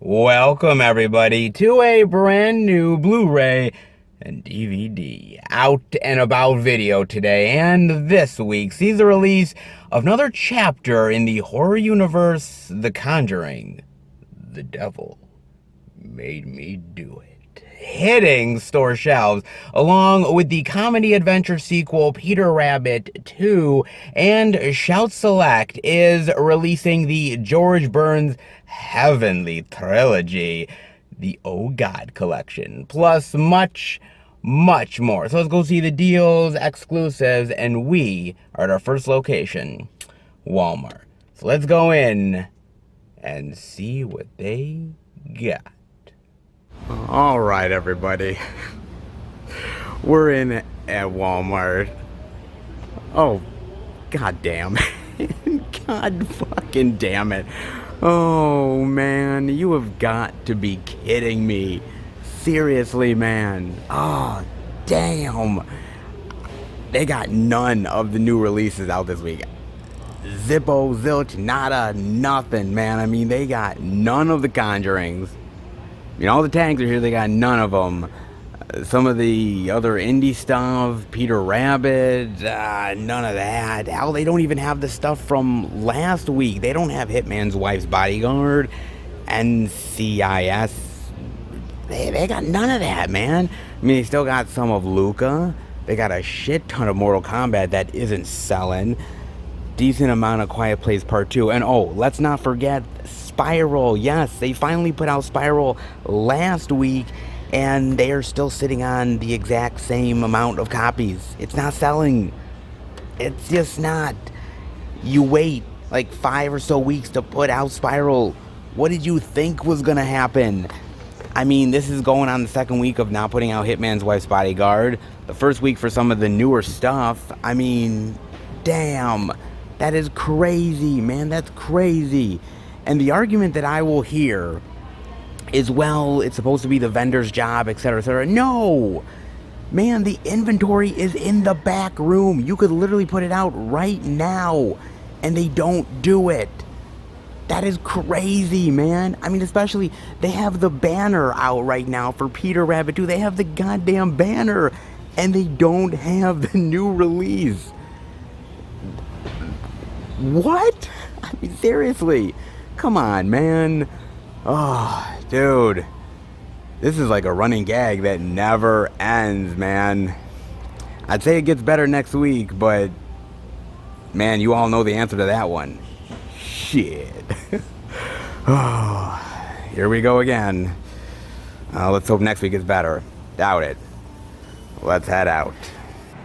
Welcome, everybody, to a brand new Blu-ray and DVD out and about video today. And this week sees the release of another chapter in the horror universe, The Conjuring. The Devil Made Me Do It. Hitting store shelves, along with the comedy adventure sequel Peter Rabbit 2, and Shout Select is releasing the George Burns Heavenly Trilogy, the Oh God Collection, plus much more. So let's go see the deals, exclusives, and we are at our first location, Walmart. So let's go in and see what they got. All right, everybody. We're in at Walmart. Oh, god damn. God fucking damn it. Oh, man. You have got to be kidding me. Seriously, man. Oh, damn. They got none of the new releases out this week. Zippo, zilch, nada, nothing, man. I mean, they got none of the Conjurings. You know, all the tags are here, they got none of them. Some of the other indie stuff, Peter Rabbit, none of that. Hell, they don't even have the stuff from last week. They don't have Hitman's Wife's Bodyguard, NCIS. They got none of that, man. I mean, they still got some of Luca. They got a shit ton of Mortal Kombat that isn't selling. Decent amount of Quiet Place Part 2. And oh, let's not forget Spiral. Yes, they finally put out Spiral last week, and they are still sitting on the exact same amount of copies. It's not selling. It's just not. You wait like 5 or so weeks to put out Spiral. What did you think was gonna happen? I mean, this is going on the second week of not putting out Hitman's Wife's Bodyguard. The first week for some of the newer stuff. I mean, damn. That is crazy, man. That's crazy. And the argument that I will hear is, well, it's supposed to be the vendor's job, etc., etc. No! Man, the inventory is in the back room. You could literally put it out right now, and they don't do it. That is crazy, man. I mean, especially, they have the banner out right now for Peter Rabbit 2. They have the goddamn banner, and they don't have the new release. What? I mean, seriously. Come on, man. Oh, dude. This is like a running gag that never ends, man. I'd say it gets better next week, but man, you all know the answer to that one. Shit. Oh, here we go again. Let's hope next week is better. Doubt it. Let's head out.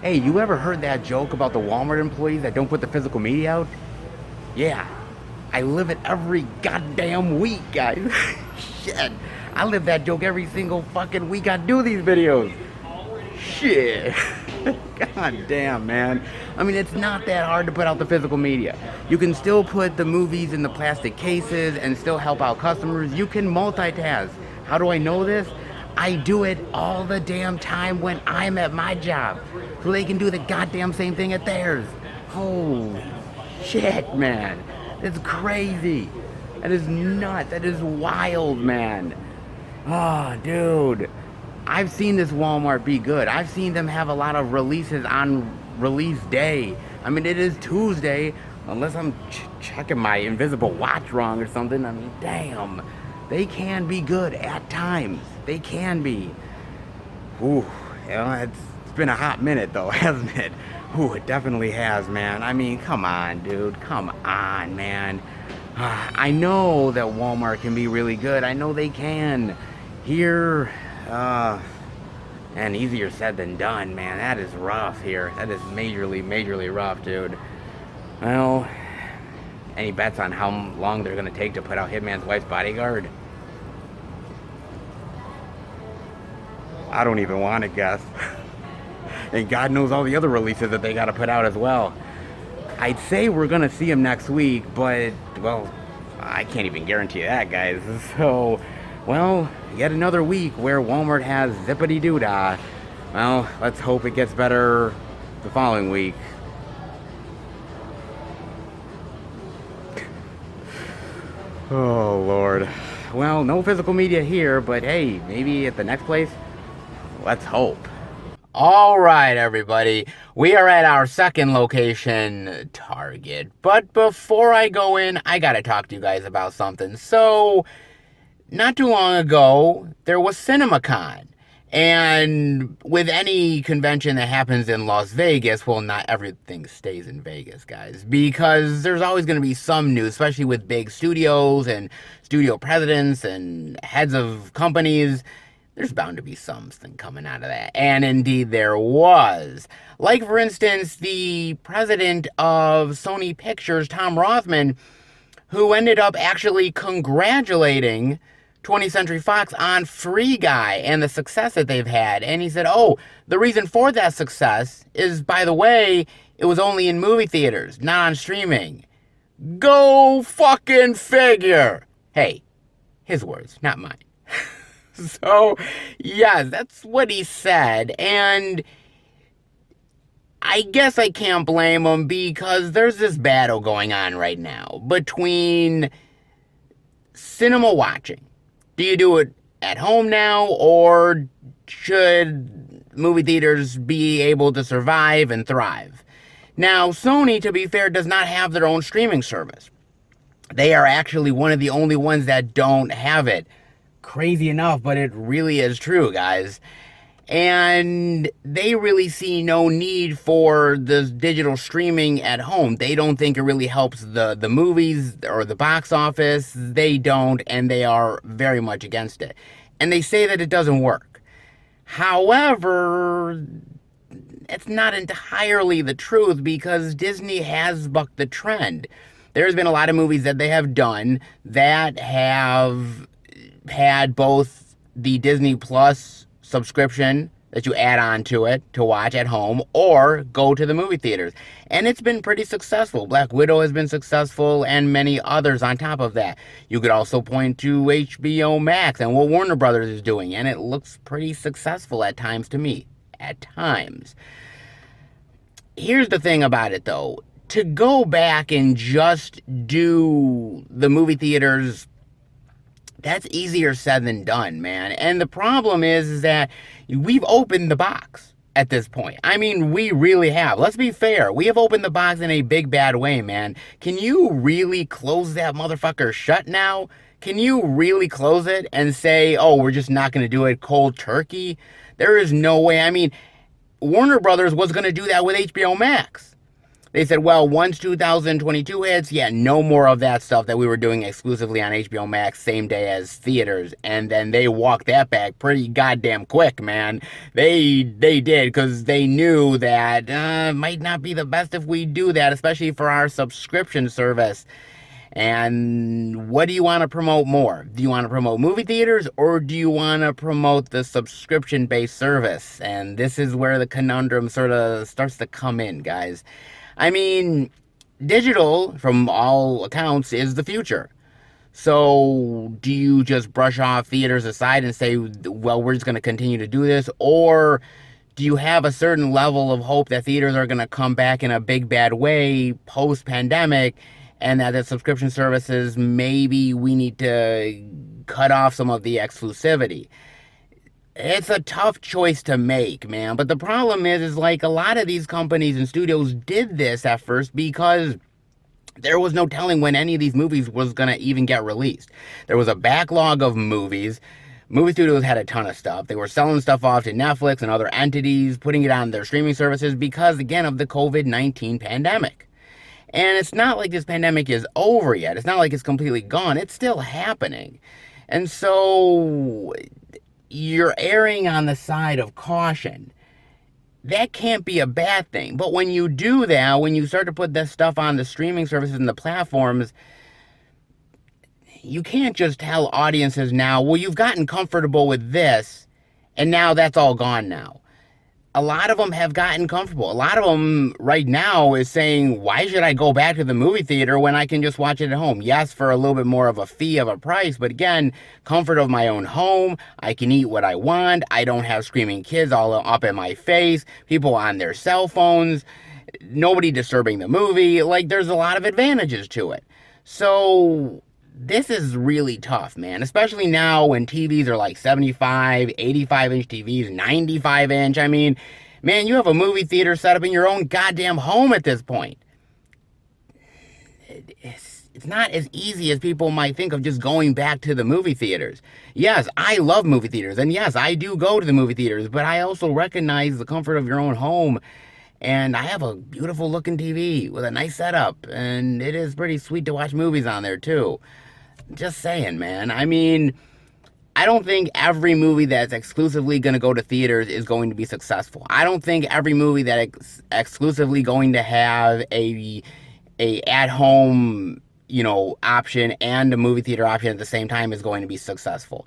Hey, you ever heard that joke about the Walmart employees that don't put the physical media out? Yeah, I live it every goddamn week, guys. Shit, I live that joke every single fucking week I do these videos. Shit. God damn, man. I mean, it's not that hard to put out the physical media. You can still put the movies in the plastic cases and still help out customers. You can multitask. How do I know this? I do it all the damn time when I'm at my job, so they can do the goddamn same thing at theirs. Oh, shit, man. That's crazy. That is nuts. That is wild, man. Oh, dude. I've seen this Walmart be good. I've seen them have a lot of releases on release day. I mean, it is Tuesday, unless I'm checking my invisible watch wrong or something. I mean, damn. They can be good at times. They can be. Ooh, you know, it's been a hot minute though, hasn't it? Ooh, it definitely has, man. I mean, come on, dude. Come on, man. I know that Walmart can be really good. I know they can. Here, and easier said than done, man. That is rough here. That is majorly rough, dude. Well, any bets on how long they're gonna take to put out Hitman's Wife's Bodyguard? I don't even want to guess. And God knows all the other releases that they got to put out as well. I'd say we're going to see them next week, but, well, I can't even guarantee that, guys. So, well, yet another week where Walmart has zippity-doo-dah. Well, let's hope it gets better the following week. Oh, Lord. Well, no physical media here, but hey, maybe at the next place? Let's hope. All right, everybody. We are at our second location, Target. But before I go in, I gotta talk to you guys about something. So, not too long ago, there was CinemaCon. And with any convention that happens in Las Vegas, well, not everything stays in Vegas, guys, because there's always going to be some news, especially with big studios and studio presidents and heads of companies. There's bound to be something coming out of that. And indeed, there was. Like, for instance, the president of Sony Pictures, Tom Rothman, who ended up actually congratulating 20th Century Fox on Free Guy and the success that they've had. And he said, oh, the reason for that success is, by the way, it was only in movie theaters, not on streaming. Go fucking figure. Hey, his words, not mine. So, yes, that's what he said. And I guess I can't blame him because there's this battle going on right now between cinema watching. Do you do it at home now, or should movie theaters be able to survive and thrive? Now, Sony, to be fair, does not have their own streaming service. They are actually one of the only ones that don't have it. Crazy enough, but it really is true, guys. And they really see no need for the digital streaming at home. They don't think it really helps the movies or the box office. They don't, and they are very much against it. And they say that it doesn't work. However, it's not entirely the truth because Disney has bucked the trend. There's been a lot of movies that they have done that have had both the Disney Plus subscription that you add on to it to watch at home or go to the movie theaters. And it's been pretty successful. Black Widow has been successful and many others on top of that. You could also point to HBO Max and what Warner Brothers is doing, and it looks pretty successful at times to me. At times. Here's the thing about it, though. To go back and just do the movie theaters, that's easier said than done, man. And the problem is that we've opened the box at this point. I mean, we really have. Let's be fair. We have opened the box in a big, bad way, man. Can you really close that motherfucker shut now? Can you really close it and say, oh, we're just not going to do it cold turkey? There is no way. I mean, Warner Brothers was going to do that with HBO Max. They said, well, once 2022 hits, yeah, no more of that stuff that we were doing exclusively on HBO Max same day as theaters. And then they walked that back pretty goddamn quick, man. They did, because they knew that might not be the best if we do that, especially for our subscription service. And what do you want to promote more? Do you want to promote movie theaters, or do you want to promote the subscription-based service? And this is where the conundrum sort of starts to come in, guys. I mean, digital, from all accounts, is the future. So do you just brush off theaters aside and say, well, we're just going to continue to do this? Or do you have a certain level of hope that theaters are going to come back in a big, bad way post-pandemic, and that the subscription services, maybe we need to cut off some of the exclusivity? It's a tough choice to make, man. But the problem is like a lot of these companies and studios did this at first because there was no telling when any of these movies was going to even get released. There was a backlog of movies. Movie studios had a ton of stuff. They were selling stuff off to Netflix and other entities, putting it on their streaming services because, again, of the COVID-19 pandemic. And it's not like this pandemic is over yet. It's not like it's completely gone. It's still happening. And so you're erring on the side of caution. That can't be a bad thing. But when you do that, when you start to put this stuff on the streaming services and the platforms, you can't just tell audiences now, well, you've gotten comfortable with this, and now that's all gone now. A lot of them have gotten comfortable. A lot of them right now is saying, why should I go back to the movie theater when I can just watch it at home? Yes, for a little bit more of a fee of a price, but again, comfort of my own home. I can eat what I want. I don't have screaming kids all up in my face, people on their cell phones, nobody disturbing the movie. Like, there's a lot of advantages to it. So this is really tough, man. Especially now when TVs are like 75, 85-inch TVs, 95-inch. I mean, man, you have a movie theater set up in your own goddamn home at this point. It's not as easy as people might think of just going back to the movie theaters. Yes, I love movie theaters, and yes, I do go to the movie theaters, but I also recognize the comfort of your own home. And I have a beautiful looking TV with a nice setup, and it is pretty sweet to watch movies on there too. Just saying, man. I mean, I don't think every movie that's exclusively going to go to theaters is going to be successful. I don't think every movie that exclusively going to have a at home, option and a movie theater option at the same time is going to be successful.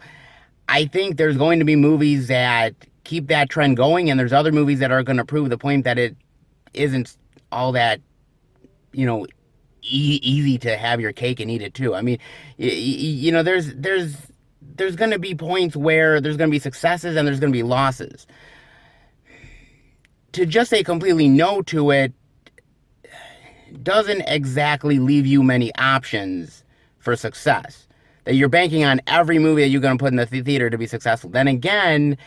I think there's going to be movies that keep that trend going, and there's other movies that are going to prove the point that it isn't all that, easy to have your cake and eat it too. I mean, there's going to be points where there's going to be successes and there's going to be losses. To just say completely no to it doesn't exactly leave you many options for success. That you're banking on every movie that you're going to put in the theater to be successful. Then again,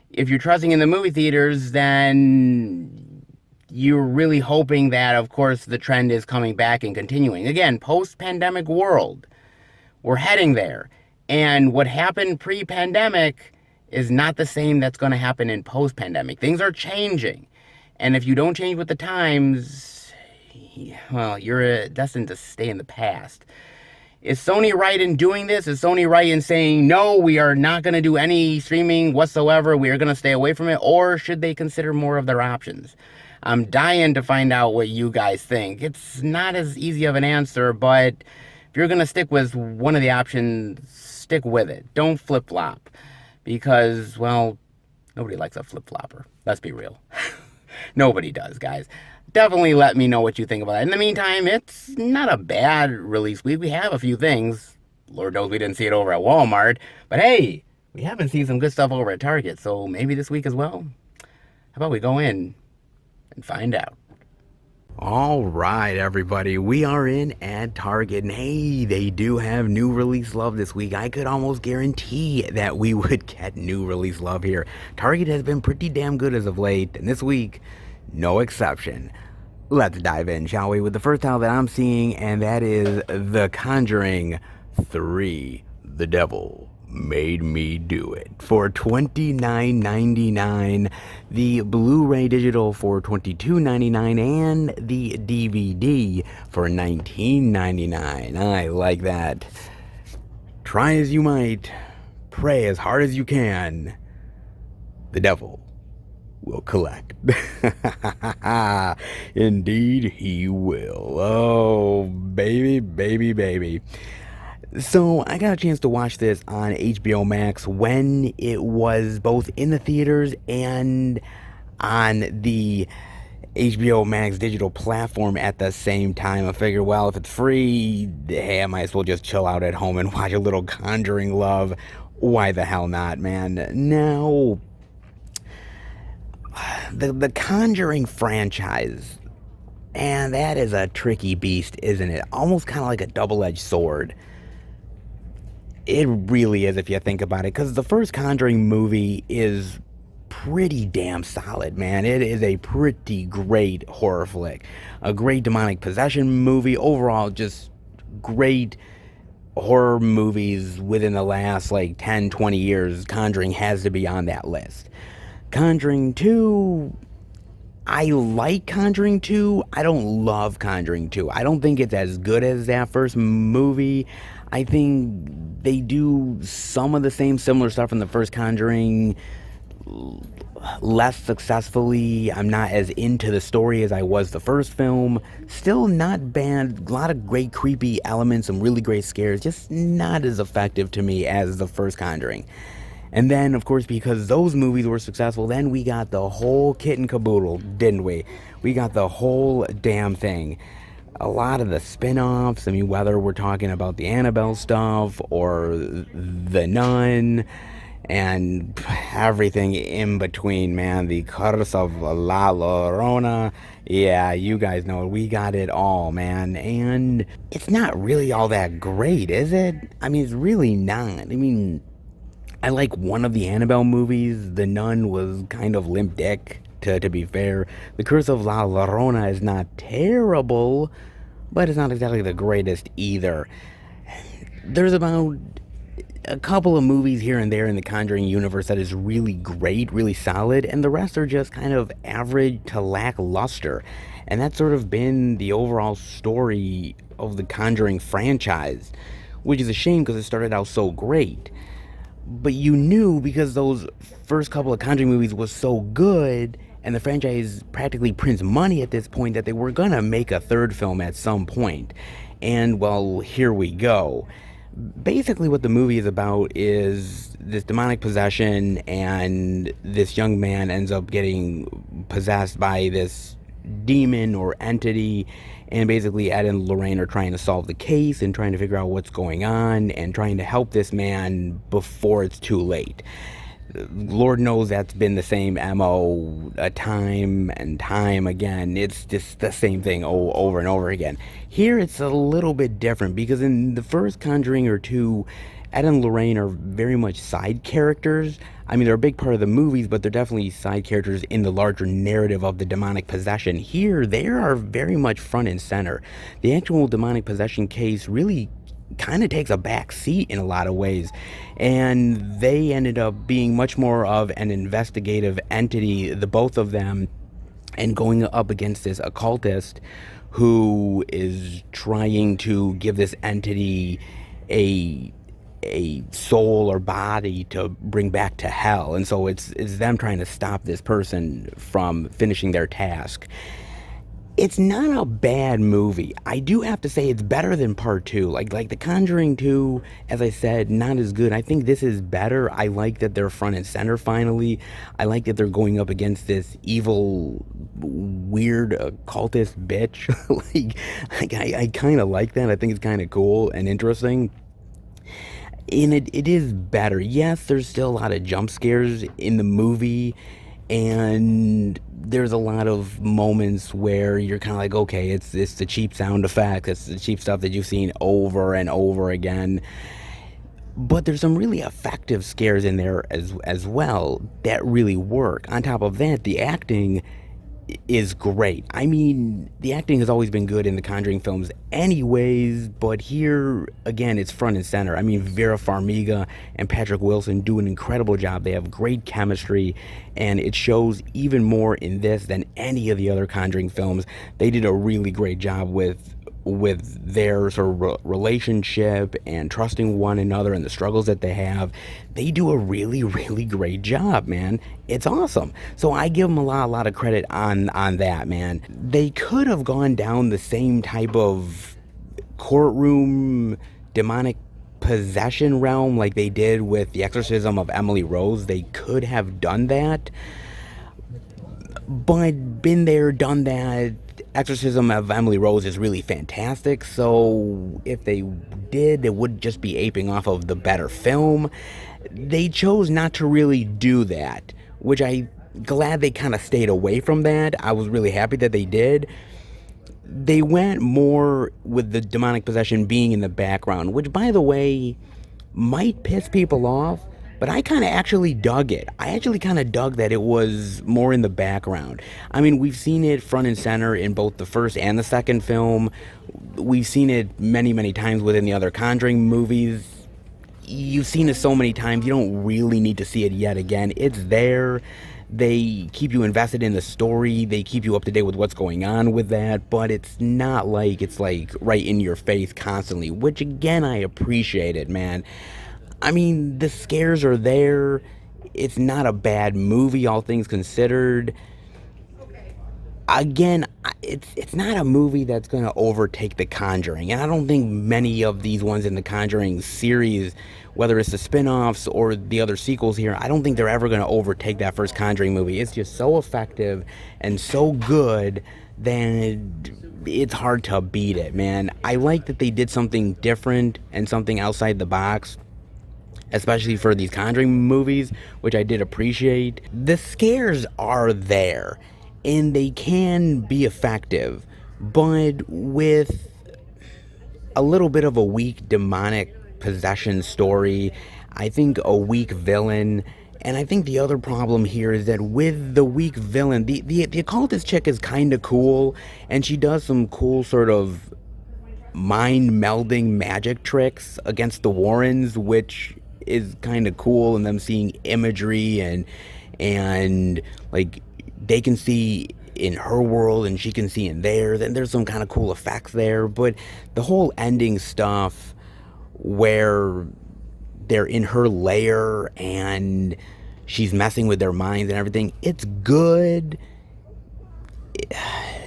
if you're trusting in the movie theaters, then you're really hoping that, of course, the trend is coming back and continuing. Again, post-pandemic world, we're heading there. And what happened pre-pandemic is not the same that's going to happen in post-pandemic. Things are changing. And if you don't change with the times, well, you're destined to stay in the past. Is Sony right in doing this? Is Sony right in saying, no, we are not going to do any streaming whatsoever, we are going to stay away from it? Or should they consider more of their options? I'm dying to find out what you guys think. It's not as easy of an answer, but if you're going to stick with one of the options, stick with it. Don't flip-flop. Because, well, nobody likes a flip-flopper. Let's be real. Nobody does, guys. Definitely let me know what you think about it. In the meantime, it's not a bad release week. We have a few things. Lord knows we didn't see it over at Walmart. But hey, we haven't seen some good stuff over at Target. So maybe this week as well. How about we go in and find out? All right, everybody. We are in at Target. And hey, they do have new release love this week. I could almost guarantee that we would get new release love here. Target has been pretty damn good as of late. And this week, no exception. Let's dive in, shall we, with the first title that I'm seeing, and that is The Conjuring 3, The Devil Made Me Do It, for $29.99, the Blu-ray digital for $22.99, and the DVD for $19.99. I like that. Try as you might, pray as hard as you can, the devil will collect. Indeed he will. Oh, baby, baby, baby. So I got a chance to watch this on HBO Max when it was both in the theaters and on the HBO Max digital platform at the same time. I figured, well, if it's free, hey, I might as well just chill out at home and watch a little Conjuring love. Why the hell not, man? Now, the Conjuring franchise, and that is a tricky beast, isn't it? Almost kind of like a double-edged sword. It really is, if you think about it, because the first Conjuring movie is pretty damn solid, man. It is a pretty great horror flick, a great demonic possession movie. Overall, just great horror movies within the last 10, 20 years. Conjuring has to be on that list. Conjuring 2, I like Conjuring 2. I don't love Conjuring 2. I don't think it's as good as that first movie. I think they do some of the similar stuff in the first Conjuring less successfully. I'm not as into the story as I was the first film. Still not bad. A lot of great creepy elements, some really great scares. Just not as effective to me as the first Conjuring. And then, of course, because those movies were successful, then we got the whole kit and caboodle, didn't we? We got the whole damn thing. A lot of the spin-offs, I mean, whether we're talking about the Annabelle stuff or The Nun, and everything in between, man. The Curse of La Llorona. Yeah, you guys know it. We got it all, man. And it's not really all that great, is it? I mean, it's really not. I mean, I like one of the Annabelle movies. The Nun was kind of limp dick, to be fair. The Curse of La Llorona is not terrible, but it's not exactly the greatest either. There's about a couple of movies here and there in the Conjuring universe that is really great, really solid, and the rest are just kind of average to lackluster. And that's sort of been the overall story of the Conjuring franchise, which is a shame because it started out so great. But you knew because those first couple of Conjuring movies was so good and the franchise practically prints money at this point that they were gonna make a third film at some point. And well, here we go. Basically what the movie is about is this demonic possession, and this young man ends up getting possessed by this demon or entity, and basically Ed and Lorraine are trying to solve the case and trying to figure out what's going on and trying to help this man before it's too late. Lord knows that's been the same MO a time and time again. It's just the same thing over and over again. Here it's a little bit different because in the first Conjuring or two, Ed and Lorraine are very much side characters. I mean, they're a big part of the movies, but they're definitely side characters in the larger narrative of the demonic possession. Here, they are very much front and center. The actual demonic possession case really kind of takes a back seat in a lot of ways, and they ended up being much more of an investigative entity, the both of them, and going up against this occultist who is trying to give this entity a soul or body to bring back to hell. And so it's them trying to stop this person from finishing their task. It's not a bad movie. I do have to say it's better than part two. Like The Conjuring 2, as I said, not as good. I think this is better. I like that they're front and center finally. I like that they're going up against this evil, weird, occultist bitch. I kind of like that. I think it's kind of cool and interesting. And it is better. Yes, there's still a lot of jump scares in the movie, and there's a lot of moments where you're kind of like, okay, it's the cheap sound effects, it's the cheap stuff that you've seen over and over again. But there's some really effective scares in there as well that really work. On top of that, the acting is great. I mean, the acting has always been good in the Conjuring films anyways, but here, again, it's front and center. I mean, Vera Farmiga and Patrick Wilson do an incredible job. They have great chemistry, and it shows even more in this than any of the other Conjuring films. They did a really great job with their sort of relationship and trusting one another and the struggles that they have. They do a really, really great job, man. It's awesome. So I give them a lot of credit on that, man. They could have gone down the same type of courtroom demonic possession realm like they did with The Exorcism of Emily Rose. They could have done that, but been there, done that. Exorcism of Emily Rose is really fantastic, so if they did, it would just be aping off of the better film. They chose not to really do that, which I'm glad they kind of stayed away from that. I was really happy that they did. They went more with the demonic possession being in the background, which, by the way, might piss people off, but I kind of actually dug it. I actually kind of dug that it was more in the background. I mean, we've seen it front and center in both the first and the second film. We've seen it many, many times within the other Conjuring movies. You've seen it so many times, you don't really need to see it yet again. It's there. They keep you invested in the story. They keep you up to date with what's going on with that, but it's not like it's like right in your face constantly, which again, I appreciate it, man. I mean, the scares are there. It's not a bad movie, all things considered. Again, it's not a movie that's going to overtake The Conjuring. And I don't think many of these ones in the Conjuring series, whether it's the spin-offs or the other sequels here, I don't think they're ever going to overtake that first Conjuring movie. It's just so effective and so good that it's hard to beat it, man. I like that they did something different and something outside the box. especially for these Conjuring movies, which I did appreciate. The scares are there, and they can be effective, but with a little bit of a weak demonic possession story, I think a weak villain, and I think the other problem here is that with the weak villain, the occultist chick is kind of cool, and she does some cool sort of mind melding magic tricks against the Warrens, which is kind of cool, and them seeing imagery and like they can see in her world and she can see in theirs, and there's some kind of cool effects there. But the whole ending stuff where they're in her lair and she's messing with their minds and everything, it's good.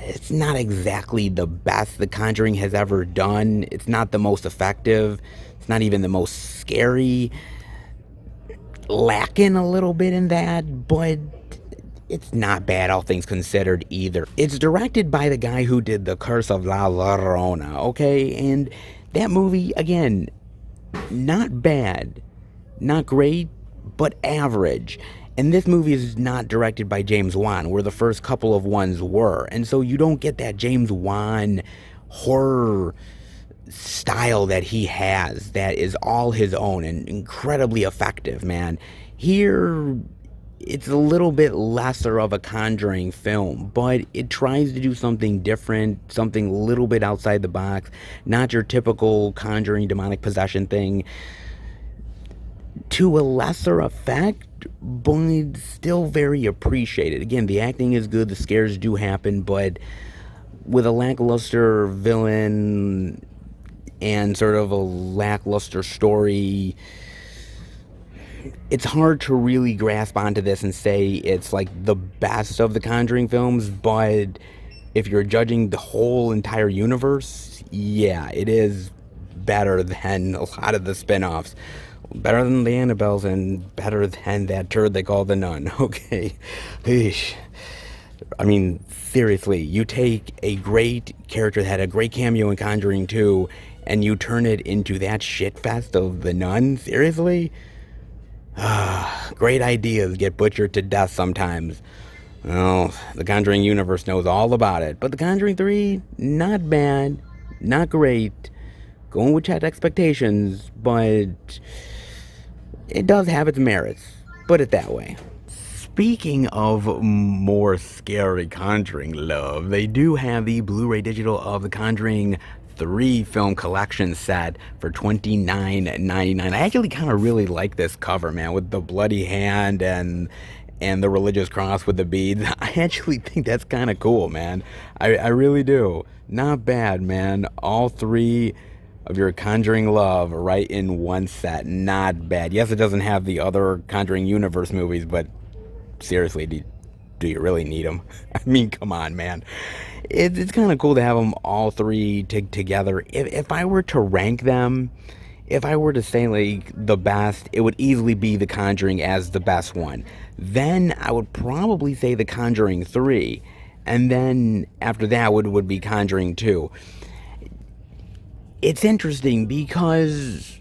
It's not exactly the best The Conjuring has ever done. It's not the most effective. It's not even the most scary. Lacking a little bit in that, but it's not bad, all things considered, either. It's directed by the guy who did The Curse of La Llorona, okay? And that movie, again, not bad, not great, but average. And this movie is not directed by James Wan, where the first couple of ones were. And so you don't get that James Wan horror style that he has that is all his own and incredibly effective, man. Here, it's a little bit lesser of a Conjuring film, but it tries to do something different, something a little bit outside the box, not your typical Conjuring demonic possession thing, to a lesser effect, but still very appreciated. Again, the acting is good, the scares do happen, but with a lackluster villain and sort of a lackluster story, it's hard to really grasp onto this and say it's like the best of the Conjuring films. But if you're judging the whole entire universe, yeah, it is better than a lot of the spin-offs. Better than the Annabelles and better than that turd they call the Nun, okay? Eesh. I mean, seriously, you take a great character that had a great cameo in Conjuring 2 and you turn it into that shitfest of the Nun? Seriously? Great ideas get butchered to death sometimes. Well, the Conjuring universe knows all about it. But the Conjuring 3, not bad, not great. Going with chat expectations, but it does have its merits. Put it that way. Speaking of more scary Conjuring love, they do have the Blu-ray digital of the Conjuring 3 film collection set for $29.99. I actually kind of really like this cover, man, with the bloody hand and the religious cross with the beads. I actually think that's kind of cool, man. I really do. Not bad, man. All three of your Conjuring love right in one set. Not bad. Yes, it doesn't have the other Conjuring universe movies, but seriously, do you really need them? I mean, come on, man. It's kind of cool to have them all three together. If I were to rank them, if I were to say, like, the best, it would easily be The Conjuring as the best one. Then I would probably say The Conjuring 3. And then after that would be Conjuring 2. It's interesting because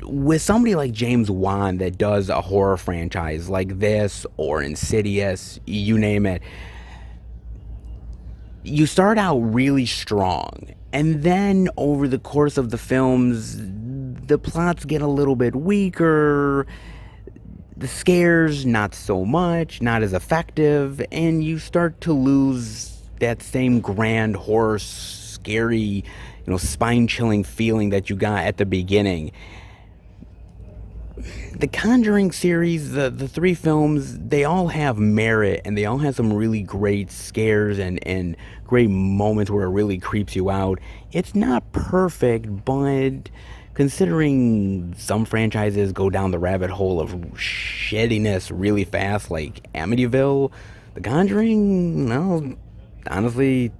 with somebody like James Wan that does a horror franchise like this or Insidious, you name it, you start out really strong, and then over the course of the films, the plots get a little bit weaker, the scares not so much, not as effective, and you start to lose that same grand horror, scary, spine-chilling feeling that you got at the beginning. The Conjuring series, the three films, they all have merit, and they all have some really great scares and great moments where it really creeps you out. It's not perfect, but considering some franchises go down the rabbit hole of shittiness really fast, like Amityville, The Conjuring, well, honestly,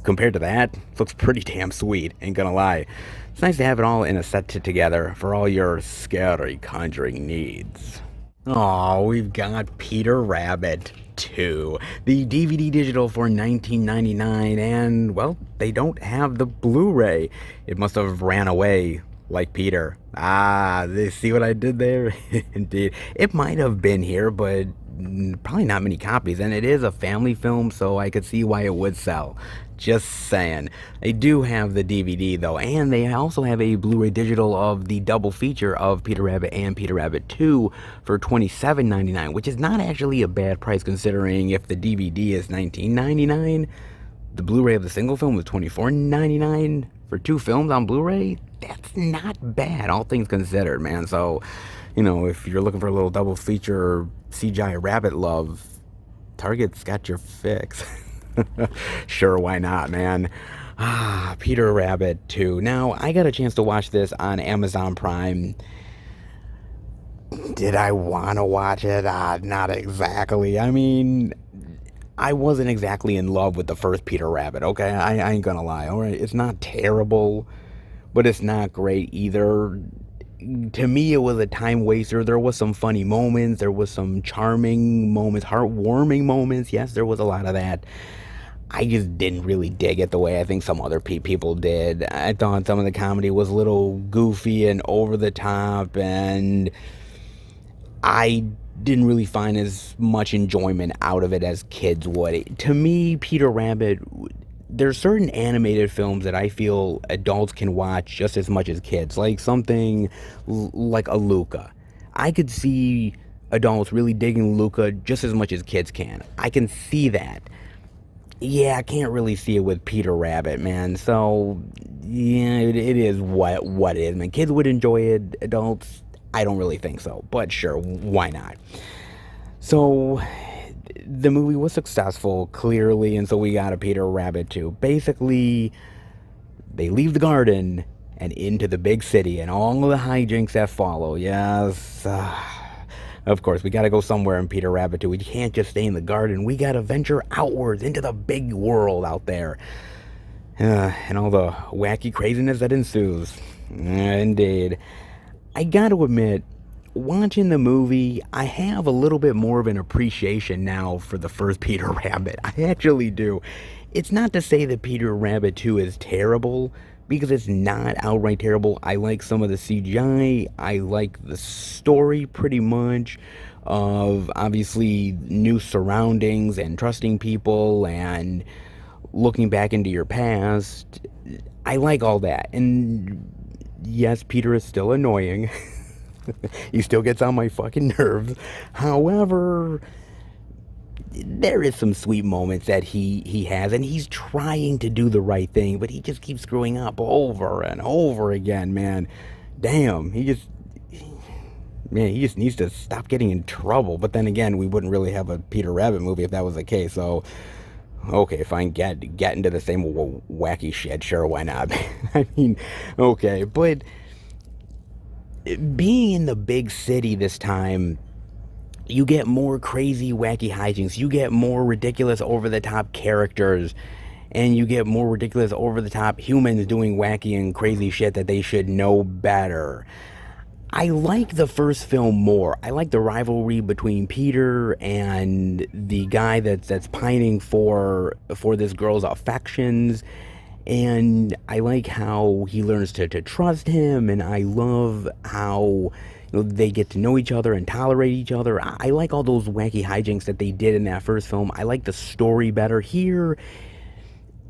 compared to that, looks pretty damn sweet, ain't gonna lie. It's nice to have it all in a set together for all your scary Conjuring needs. Oh, we've got Peter Rabbit 2, the DVD digital for $19.99, and, well, they don't have the Blu-ray. It must have ran away Like Peter. Ah, see what I did there? Indeed. It might have been here, but probably not many copies. And it is a family film, so I could see why it would sell. Just saying. They do have the DVD, though, and they also have a Blu-ray digital of the double feature of Peter Rabbit and Peter Rabbit 2 for $27.99, which is not actually a bad price considering if the DVD is $19.99. The Blu-ray of the single film was $24.99 for two films on Blu-ray. That's not bad, all things considered, man. So, if you're looking for a little double feature CGI rabbit love, Target's got your fix. Sure, why not, man? Peter Rabbit 2. Now, I got a chance to watch this on Amazon Prime. Did I want to watch it? Not exactly. I mean, I wasn't exactly in love with the first Peter Rabbit, okay? I ain't gonna lie, alright? It's not terrible, but it's not great either. To me, it was a time waster. There was some funny moments. There was some charming moments, heartwarming moments. Yes, there was a lot of that. I just didn't really dig it the way I think some other people did. I thought some of the comedy was a little goofy and over the top, and I didn't really find as much enjoyment out of it as kids would. To me, Peter Rabbit, there's certain animated films that I feel adults can watch just as much as kids, like something like a Luca. I could see adults really digging Luca just as much as kids can. I can see that. Yeah, I can't really see it with Peter Rabbit, man. So, yeah, it is what it is, man. Kids would enjoy it. Adults, I don't really think so. But sure, why not? So, the movie was successful, clearly, and so we got a Peter Rabbit 2. Basically, they leave the garden and into the big city and all the hijinks that follow. Yes, of course, we gotta go somewhere in Peter Rabbit 2. We can't just stay in the garden. We gotta venture outwards into the big world out there. And all the wacky craziness that ensues. Indeed. I gotta admit, watching the movie, I have a little bit more of an appreciation now for the first Peter Rabbit. I actually do. It's not to say that Peter Rabbit 2 is terrible, because it's not outright terrible. I like some of the CGI. I like the story pretty much of obviously new surroundings and trusting people and looking back into your past. I like all that. And yes, Peter is still annoying. He still gets on my fucking nerves. However, there is some sweet moments that he has, and he's trying to do the right thing, but he just keeps screwing up over and over again, man. Damn, he just needs to stop getting in trouble. But then again, we wouldn't really have a Peter Rabbit movie if that was the case. So, okay, fine, get into the same wacky shit. Sure, why not? I mean, okay, but being in the big city this time, you get more crazy, wacky hijinks. You get more ridiculous, over-the-top characters. And you get more ridiculous, over-the-top humans doing wacky and crazy shit that they should know better. I like the first film more. I like the rivalry between Peter and the guy that's pining for this girl's affections. And I like how he learns to trust him, and I love how they get to know each other and tolerate each other. I like all those wacky hijinks that they did in that first film. I like the story better. Here,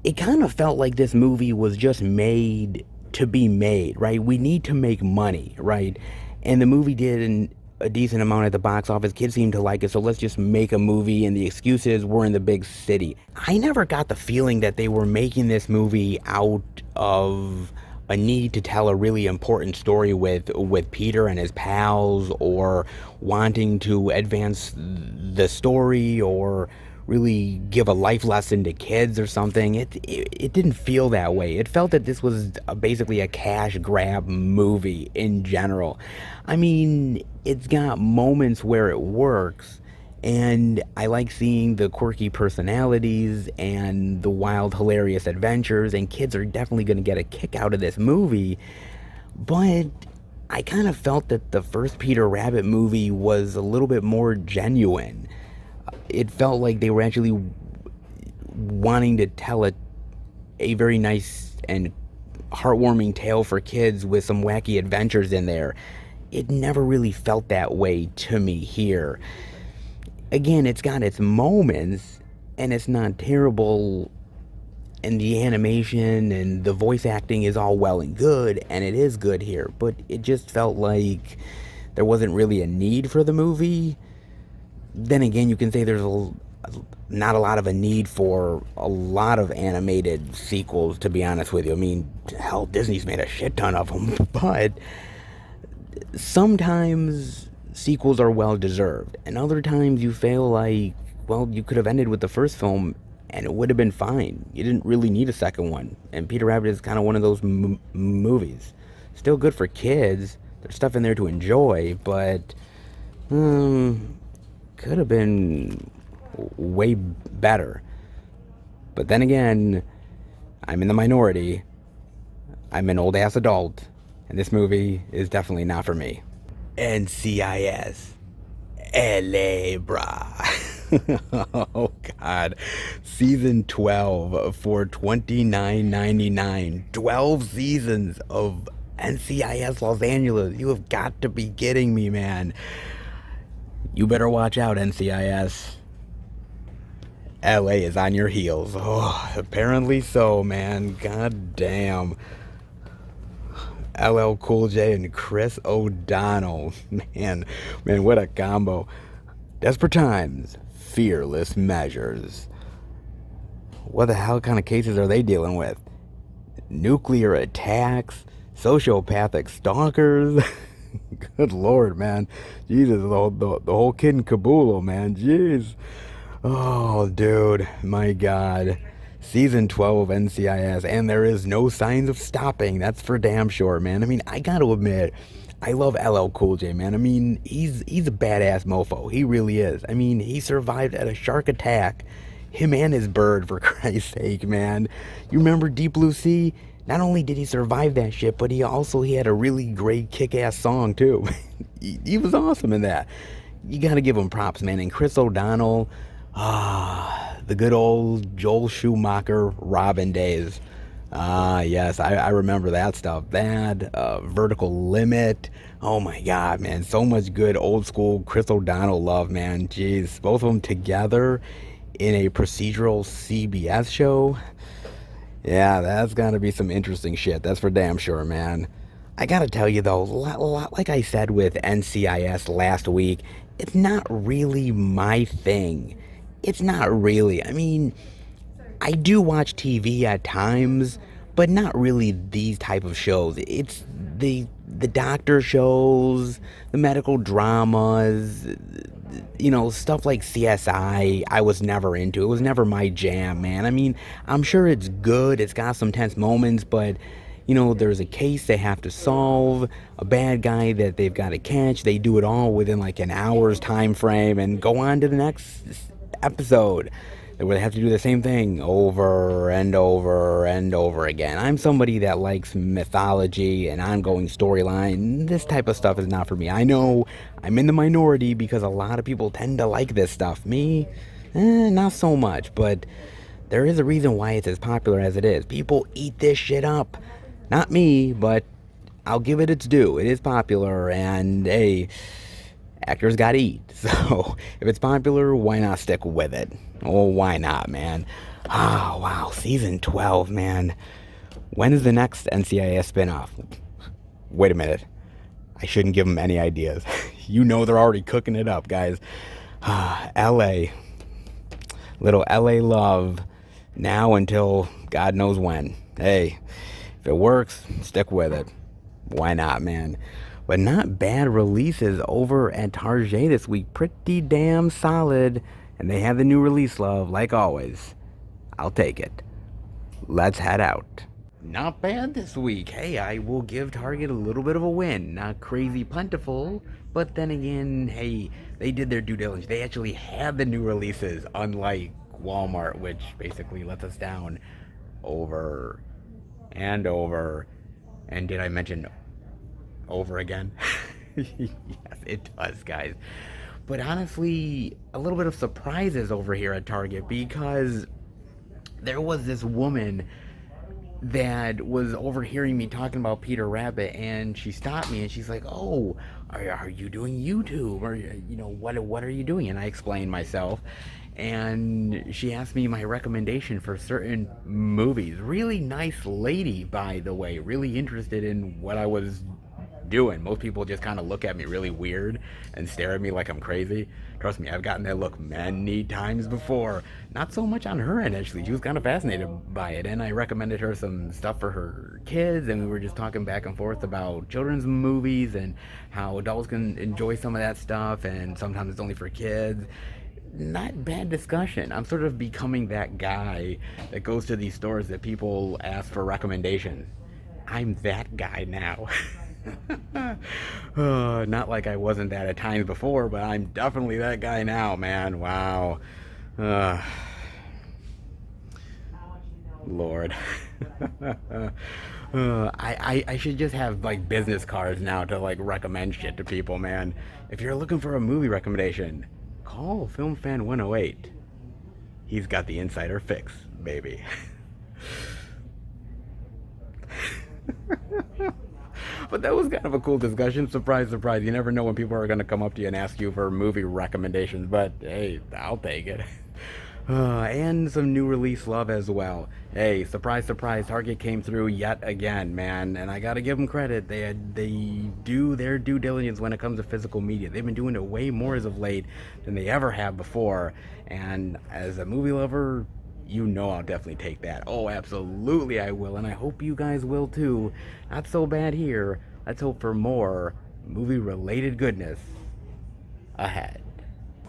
it kind of felt like this movie was just made to be made, right? We need to make money, right? And the movie did a decent amount at the box office. Kids seemed to like it, so let's just make a movie, and the excuse is we're in the big city. I never got the feeling that they were making this movie out of a need to tell a really important story with Peter and his pals, or wanting to advance the story, or really give a life lesson to kids or something. It didn't feel that way. It felt that this was basically a cash grab movie in general. I mean, it's got moments where it works, and I like seeing the quirky personalities and the wild, hilarious adventures, and kids are definitely going to get a kick out of this movie. But I kind of felt that the first Peter Rabbit movie was a little bit more genuine. It felt like they were actually wanting to tell a very nice and heartwarming tale for kids with some wacky adventures in there. It never really felt that way to me here. Again, it's got its moments, and it's not terrible, and the animation and the voice acting is all well and good, and it is good here, but it just felt like there wasn't really a need for the movie. Then again, you can say there's not a lot of a need for a lot of animated sequels, to be honest with you. I mean, hell, Disney's made a shit ton of them, but sometimes sequels are well deserved, and other times you feel like, well, you could have ended with the first film and it would have been fine. You didn't really need a second one. And Peter Rabbit is kind of one of those movies. Still good for kids. There's stuff in there to enjoy, but could have been way better. But then again, I'm in the minority. I'm an old ass adult, and this movie is definitely not for me. NCIS. LA, brah. Oh, God. Season 12 for $29.99. 12 seasons of NCIS Los Angeles. You have got to be kidding me, man. You better watch out, NCIS. LA is on your heels. Oh, apparently so, man. God damn. LL Cool J and Chris O'Donnell. Man, what a combo. Desperate times, fearless measures. What the hell kind of cases are they dealing with? Nuclear attacks, sociopathic stalkers. Good Lord, man. Jesus, the whole kid and caboodle, man. Jeez. Oh, dude, my God. Season 12 of NCIS, and there is no signs of stopping. That's for damn sure, man. I mean, I gotta admit, I love LL Cool J, man. I mean, he's a badass mofo. He really is. I mean, he survived at a shark attack. Him and his bird, for Christ's sake, man. You remember Deep Blue Sea? Not only did he survive that shit, but he had a really great kick-ass song, too. He was awesome in that. You gotta give him props, man. And Chris O'Donnell, the good old Joel Schumacher Robin days. Yes, I remember that stuff. That, Vertical Limit. Oh my God, man. So much good old school Chris O'Donnell love, man. Jeez. Both of them together in a procedural CBS show. Yeah, that's gotta be some interesting shit. That's for damn sure, man. I gotta tell you though, like I said with NCIS last week, it's not really my thing. It's not really. I mean, I do watch TV at times, but not really these type of shows. It's the doctor shows, the medical dramas, you know, stuff like CSI. I was never into. It was never my jam, man. I mean, I'm sure it's good. It's got some tense moments, but you know, there's a case they have to solve, a bad guy that they've got to catch. They do it all within like an hour's time frame and go on to the next episode where they have to do the same thing over and over and over again. I'm somebody that likes mythology and ongoing storyline. This type of stuff is not for me. I know I'm in the minority because a lot of people tend to like this stuff. Me, not so much, but there is a reason why it's as popular as it is. People eat this shit up. Not me, but I'll give it its due. It is popular, and hey, actors gotta eat. So if it's popular, why not stick with it? Oh, why not, man? Oh, wow. Season 12, man. When is the next NCIS spinoff? Wait a minute. I shouldn't give them any ideas. You know they're already cooking it up, guys. LA. Little LA love. Now until God knows when. Hey, if it works, stick with it. Why not, man? But not bad releases over at Target this week. Pretty damn solid. And they have the new release love, like always. I'll take it. Let's head out. Not bad this week. Hey, I will give Target a little bit of a win. Not crazy plentiful, but then again, hey, they did their due diligence. They actually had the new releases, unlike Walmart, which basically lets us down over and over. And did I mention over again? Yes, it does, guys. But honestly, a little bit of surprises over here at Target, because there was this woman that was overhearing me talking about Peter Rabbit, and she stopped me and she's like, "Oh, are you doing YouTube? Or what are you doing?" And I explained myself, and she asked me my recommendation for certain movies. Really nice lady, by the way. Really interested in what I was doing. Most people just kind of look at me really weird and stare at me like I'm crazy. Trust me, I've gotten that look many times before. Not so much on her end, actually. She was kind of fascinated by it, and I recommended her some stuff for her kids, and we were just talking back and forth about children's movies and how adults can enjoy some of that stuff, and sometimes it's only for kids. Not bad discussion. I'm sort of becoming that guy that goes to these stores that people ask for recommendations. I'm that guy now. Not like I wasn't that at times before, but I'm definitely that guy now, man. Wow. Uh, Lord. I should just have like business cards now to like recommend shit to people, man. If you're looking for a movie recommendation, call Film Fan 108. He's got the insider fix, baby. But that was kind of a cool discussion. Surprise, surprise. You never know when people are going to come up to you and ask you for movie recommendations, but hey, I'll take it. And some new release love as well. Hey, surprise, surprise, Target came through yet again, man, and I gotta give them credit. They do their due diligence when it comes to physical media. They've been doing it way more as of late than they ever have before, and as a movie lover, I'll definitely take that. Oh, absolutely I will, and I hope you guys will too. Not so bad here. Let's hope for more movie-related goodness ahead.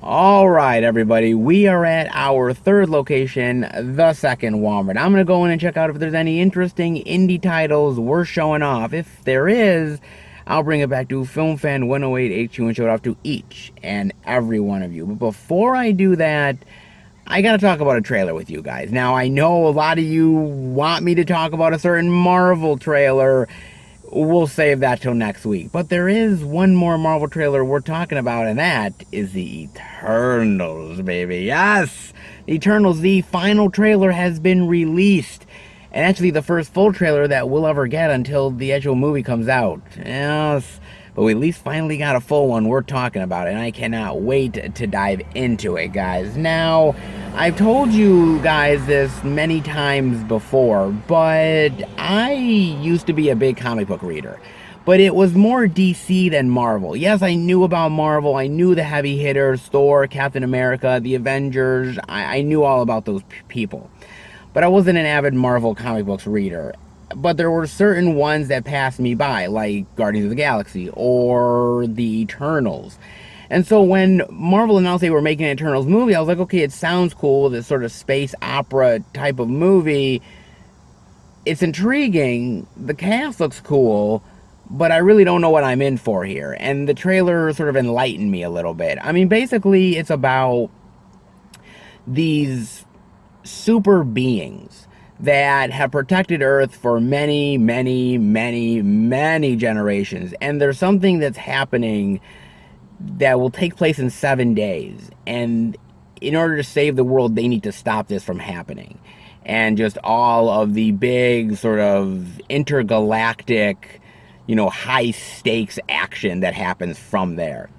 All right, everybody, we are at our third location, the second Walmart. I'm going to go in and check out if there's any interesting indie titles worth showing off. If there is, I'll bring it back to Film Fan 108 HQ and show it off to each and every one of you. But before I do that, I gotta talk about a trailer with you guys. Now, I know a lot of you want me to talk about a certain Marvel trailer. We'll save that till next week. But there is one more Marvel trailer we're talking about, and that is the Eternals, baby. Yes! Eternals, the final trailer has been released. And actually the first full trailer that we'll ever get until the actual movie comes out. Yes. But we at least finally got a full one we're talking about, and I cannot wait to dive into it, guys. Now, I've told you guys this many times before, but I used to be a big comic book reader. But it was more DC than Marvel. Yes, I knew about Marvel. I knew the heavy hitters, Thor, Captain America, the Avengers. I knew all about those people. But I wasn't an avid Marvel comic books reader. But there were certain ones that passed me by, like Guardians of the Galaxy or the Eternals. And so when Marvel announced they were making an Eternals movie, I was like, okay, it sounds cool, this sort of space opera type of movie. It's intriguing, the cast looks cool, but I really don't know what I'm in for here. And the trailer sort of enlightened me a little bit. I mean, basically, it's about these super beings that have protected Earth for many, many, many, many generations. And there's something that's happening that will take place in 7 days. And in order to save the world, they need to stop this from happening. And just all of the big sort of intergalactic, high stakes action that happens from there.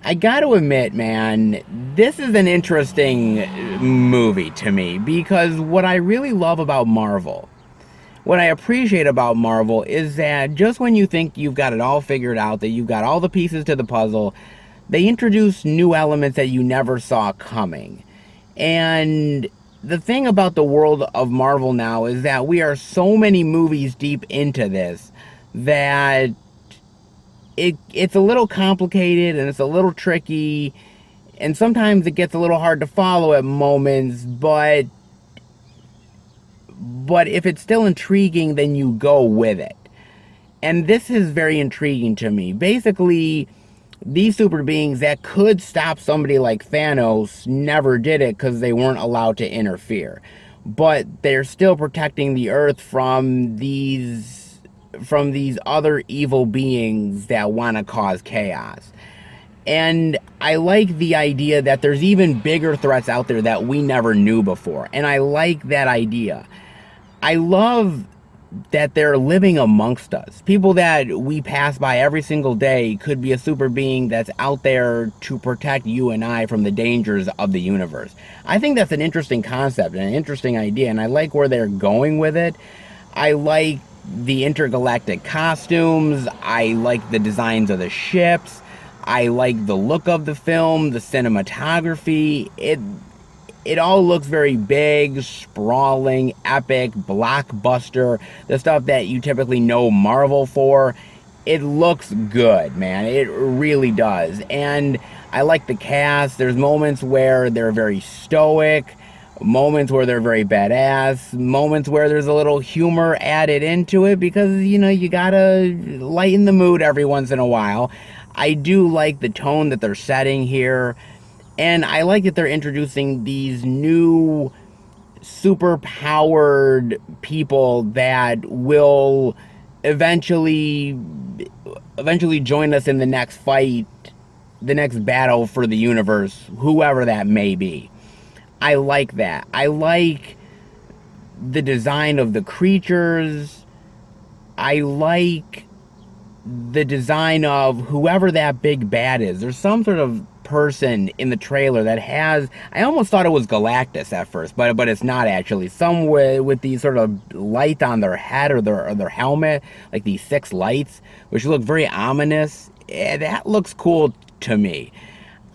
I gotta admit, man, this is an interesting movie to me, because what I really love about Marvel, what I appreciate about Marvel, is that just when you think you've got it all figured out, that you've got all the pieces to the puzzle, they introduce new elements that you never saw coming. And the thing about the world of Marvel now is that we are so many movies deep into this that it's a little complicated and it's a little tricky, and sometimes it gets a little hard to follow at moments, but if it's still intriguing, then you go with it. And this is very intriguing to me. Basically, these super beings that could stop somebody like Thanos never did it because they weren't allowed to interfere. But they're still protecting the Earth from these other evil beings that want to cause chaos. And I like the idea that there's even bigger threats out there that we never knew before. And I like that idea. I love that they're living amongst us. People that we pass by every single day could be a super being that's out there to protect you and I from the dangers of the universe. I think that's an interesting concept and an interesting idea, and I like where they're going with it. I like the intergalactic costumes. I like the designs of the ships. I like the look of the film, the cinematography. It all looks very big, sprawling, epic, blockbuster, the stuff that you typically know Marvel for. It looks good, man. It really does. And I like the cast. There's moments where they're very stoic, moments where they're very badass, moments where there's a little humor added into it because, you gotta lighten the mood every once in a while. I do like the tone that they're setting here. And I like that they're introducing these new super powered people that will eventually join us in the next fight, the next battle for the universe, whoever that may be. I like that. I like the design of the creatures. I like the design of whoever that big bad is. There's some sort of person in the trailer that has, I almost thought it was Galactus at first, but it's not actually. Some with these sort of lights on their head or their helmet, like these 6 lights, which look very ominous. That looks cool to me.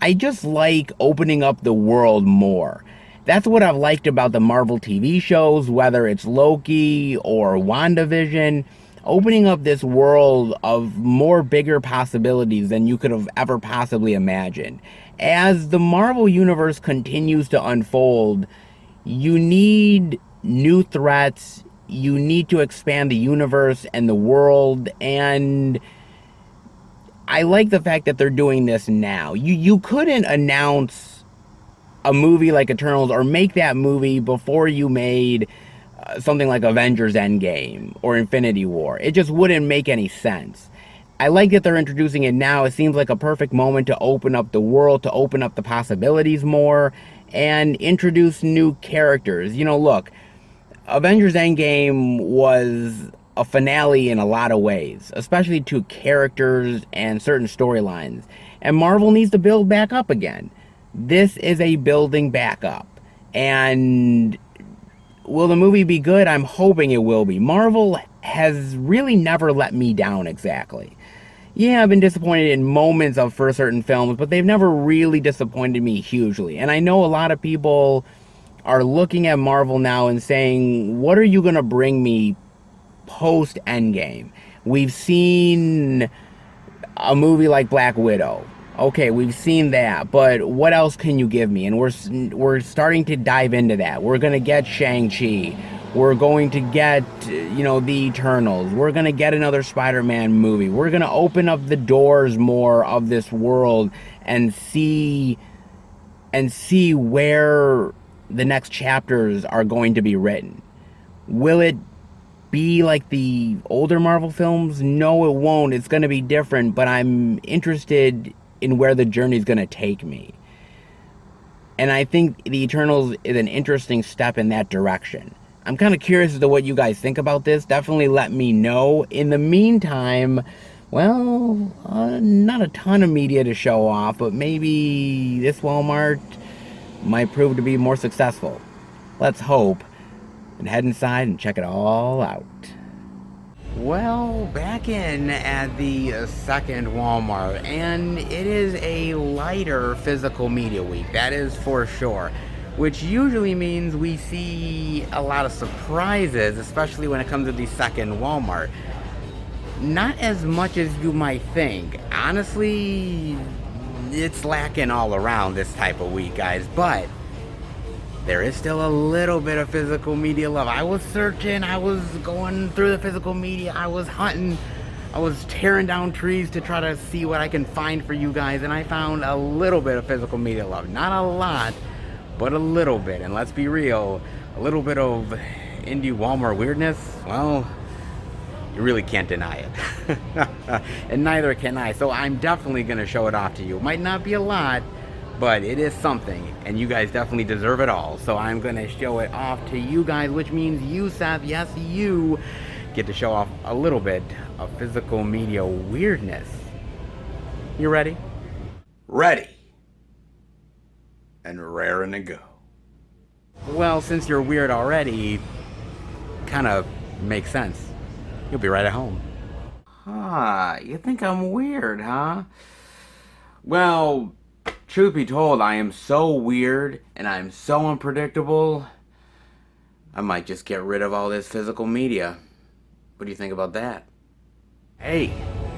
I just like opening up the world more. That's what I've liked about the Marvel TV shows, whether it's Loki or WandaVision. Opening up this world of more bigger possibilities than you could have ever possibly imagined. As the Marvel Universe continues to unfold, you need new threats, you need to expand the universe and the world, and I like the fact that they're doing this now. You couldn't announce a movie like Eternals or make that movie before you made something like Avengers Endgame or Infinity War. It just wouldn't make any sense. I like that they're introducing it now. It seems like a perfect moment to open up the world, to open up the possibilities more, and introduce new characters. Look, Avengers Endgame was a finale in a lot of ways, especially to characters and certain storylines. And Marvel needs to build back up again. This is a building back up. And will the movie be good? I'm hoping it will be. Marvel has really never let me down exactly. Yeah, I've been disappointed in moments for certain films, but they've never really disappointed me hugely. And I know a lot of people are looking at Marvel now and saying, what are you going to bring me post Endgame? We've seen a movie like Black Widow. Okay, we've seen that, but what else can you give me? And we're starting to dive into that. We're going to get Shang-Chi. We're going to get, the Eternals. We're going to get another Spider-Man movie. We're going to open up the doors more of this world and see where the next chapters are going to be written. Will it be like the older Marvel films? No, it won't. It's going to be different, but I'm interested in where the journey is going to take me. And I think the Eternals is an interesting step in that direction. I'm kind of curious as to what you guys think about this. Definitely let me know. In the meantime, well, not a ton of media to show off, but maybe this Walmart might prove to be more successful. Let's hope. And head inside and check it all out. Well, back in at the second Walmart, and it is a lighter physical media week, that is for sure, which usually means we see a lot of surprises, especially when it comes to the second Walmart. Not as much as you might think. Honestly, it's lacking all around this type of week, guys, but there is still a little bit of physical media love. I was searching, I was going through the physical media, I was hunting, I was tearing down trees to try to see what I can find for you guys, and I found a little bit of physical media love. Not a lot, but a little bit. And let's be real, a little bit of indie Walmart weirdness, well, you really can't deny it. And neither can I, so I'm definitely going to show it off to you. It might not be a lot, but it is something, and you guys definitely deserve it all. So I'm going to show it off to you guys, which means you, Seth, yes, you get to show off a little bit of physical media weirdness. You ready? Ready. And raring to go. Well, since you're weird already, kind of makes sense. You'll be right at home. You think I'm weird, huh? Well, truth be told, I am so weird and I'm so unpredictable, I might just get rid of all this physical media. What do you think about that? Hey,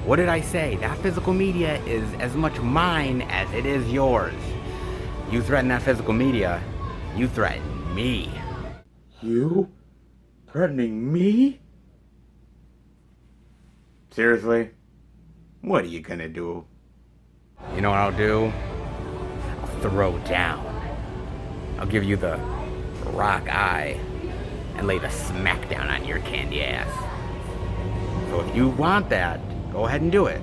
what did I say? That physical media is as much mine as it is yours. You threaten that physical media, you threaten me. You? Threatening me? Seriously? What are you gonna do? You know what I'll do? I'll throw down. I'll give you the rock eye and lay the smackdown on your candy ass. So if you want that, go ahead and do it.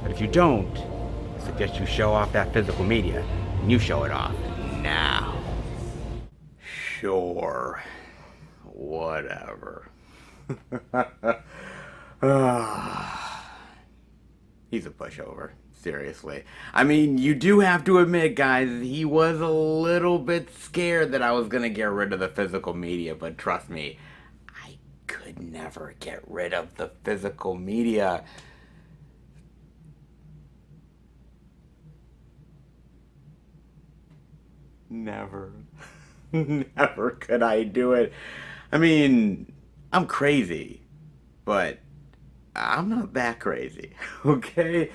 But if you don't, I suggest you show off that physical media, and you show it off now. Sure. Whatever. He's a pushover. Seriously. I mean, you do have to admit, guys, he was a little bit scared that I was going to get rid of the physical media, but trust me, I could never get rid of the physical media. Never. Never could I do it. I mean, I'm crazy, but I'm not that crazy, okay?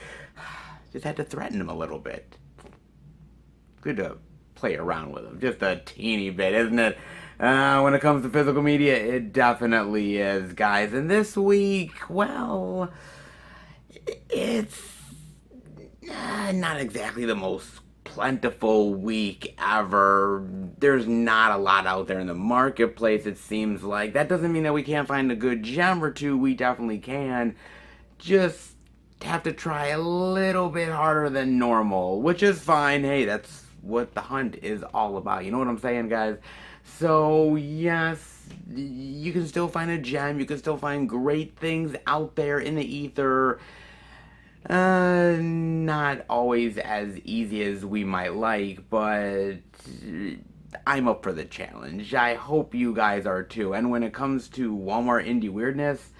Just had to threaten him a little bit. Good to play around with him, just a teeny bit, isn't it? When it comes to physical media, it definitely is, guys. And this week, well, it's not exactly the most plentiful week ever. There's not a lot out there in the marketplace, it seems like. That doesn't mean that we can't find a good gem or two. We definitely can. Just have to try a little bit harder than normal, which is fine. Hey, that's what the hunt is all about. You know what I'm saying, guys? So, yes, you can still find a gem. You can still find great things out there in the ether. Not always as easy as we might like, but I'm up for the challenge. I hope you guys are too. And when it comes to Walmart indie weirdness,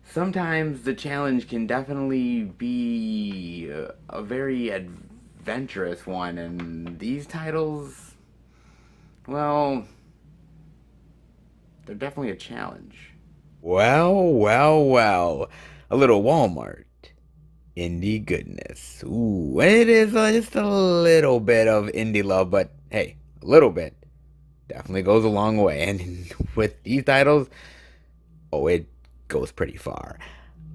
sometimes the challenge can definitely be a very adventurous one. And these titles, well, they're definitely a challenge. Well. A little Walmart indie goodness. Ooh, it is just a little bit of indie love, but hey, a little bit definitely goes a long way. And with these titles, oh, it goes pretty far.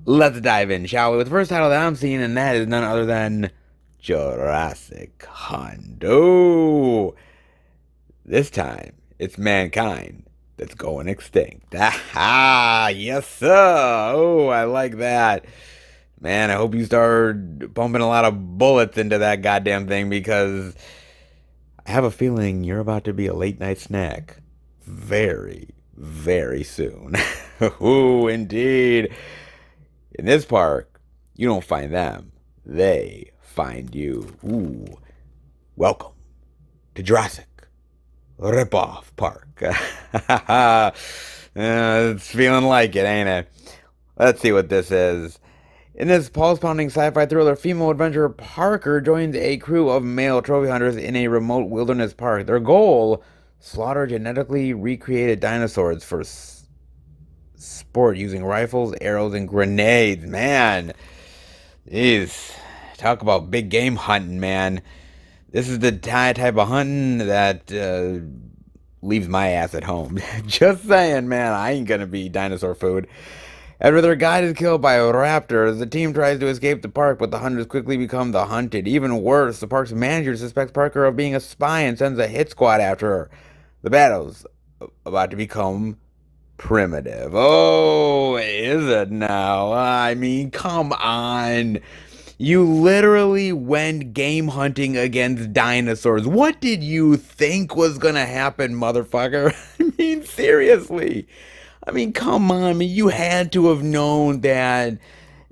Let's dive in, shall we? With the first title that I'm seeing, and that is none other than Jurassic Hundo. This time, it's mankind that's going extinct. Ah, yes, sir. Oh, I like that. Man, I hope you start pumping a lot of bullets into that goddamn thing, because I have a feeling you're about to be a late night snack very, very soon. Ooh, indeed. In this park, you don't find them. They find you. Ooh. Welcome to Jurassic Rip-Off Park. It's feeling like it, ain't it? Let's see what this is. In this pulse-pounding sci-fi thriller, female adventurer Parker joins a crew of male trophy hunters in a remote wilderness park. Their goal: slaughter genetically recreated dinosaurs for sport using rifles, arrows, and grenades. Man, jeez, talk about big game hunting, man. This is the type of hunting that leaves my ass at home. Just saying, man, I ain't gonna be dinosaur food. After their guide is killed by raptors, the team tries to escape the park, but the hunters quickly become the hunted. Even worse, the park's manager suspects Parker of being a spy and sends a hit squad after her. The battle's about to become primitive. Oh, is it now? I mean, come on. You literally went game hunting against dinosaurs. What did you think was gonna happen, motherfucker? I mean, seriously. I mean, come on. I mean, you had to have known that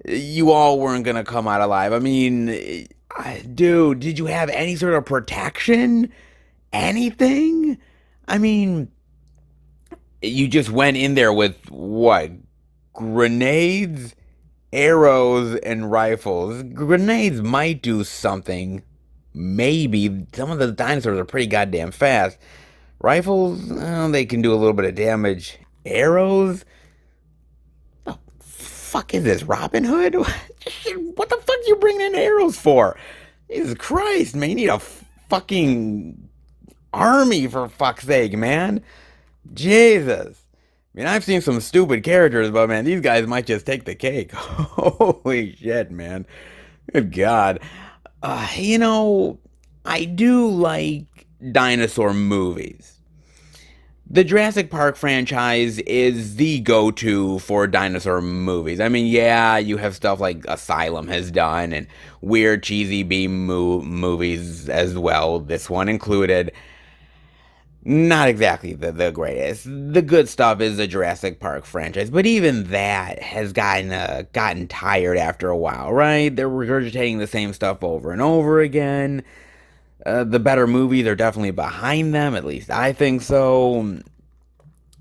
you all weren't gonna come out alive. I mean, dude, did you have any sort of protection? Anything? I mean, you just went in there with what? Grenades, arrows, and rifles. Grenades might do something. Maybe. Some of the dinosaurs are pretty goddamn fast. Rifles, they can do a little bit of damage. Arrows? The fuck is this, Robin Hood? What the fuck you bringing in arrows for? Jesus Christ, man, you need a fucking army for fuck's sake, man. Jesus. I mean, I've seen some stupid characters, but man, these guys might just take the cake. Holy shit, man. Good God. You know, I do like dinosaur movies. The Jurassic Park franchise is the go-to for dinosaur movies. I mean, yeah, you have stuff like Asylum has done and weird cheesy movies as well, this one included. Not exactly the greatest. The good stuff is the Jurassic Park franchise, but even that has gotten tired after a while, right? They're regurgitating the same stuff over and over again. The better movies are definitely behind them, at least I think so.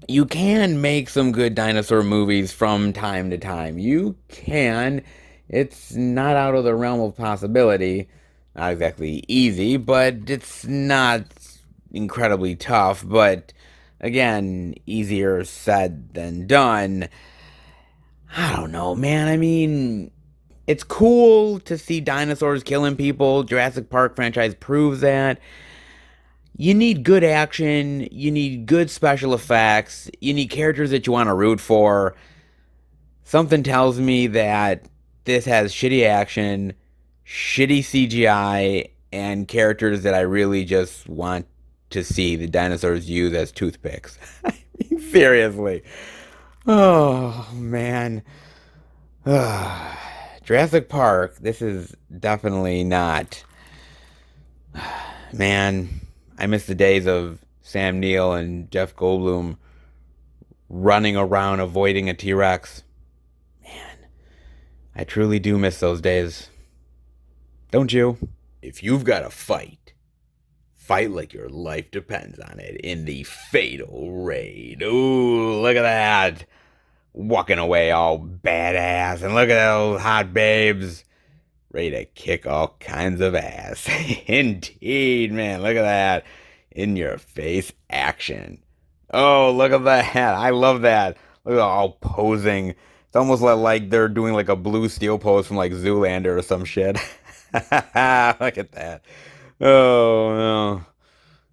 You can make some good dinosaur movies from time to time. You can. It's not out of the realm of possibility. Not exactly easy, but it's not incredibly tough. But again, easier said than done. I don't know, man. I mean, it's cool to see dinosaurs killing people. Jurassic Park franchise proves that. You need good action, you need good special effects, you need characters that you want to root for. Something tells me that this has shitty action, shitty CGI, and characters that I really just want to see the dinosaurs use as toothpicks. I mean, seriously. Oh, man. Jurassic Park, this is definitely not. Man, I miss the days of Sam Neill and Jeff Goldblum running around avoiding a T-Rex. Man, I truly do miss those days. Don't you? If you've got to fight, fight like your life depends on it in the Fatal Raid. Ooh, look at that. Walking away all badass. And look at those hot babes. Ready to kick all kinds of ass. Indeed, man. Look at that. In your face action. Oh, look at that. I love that. Look at all posing. It's almost like they're doing like a blue steel pose from like Zoolander or some shit. Look at that. Oh, no.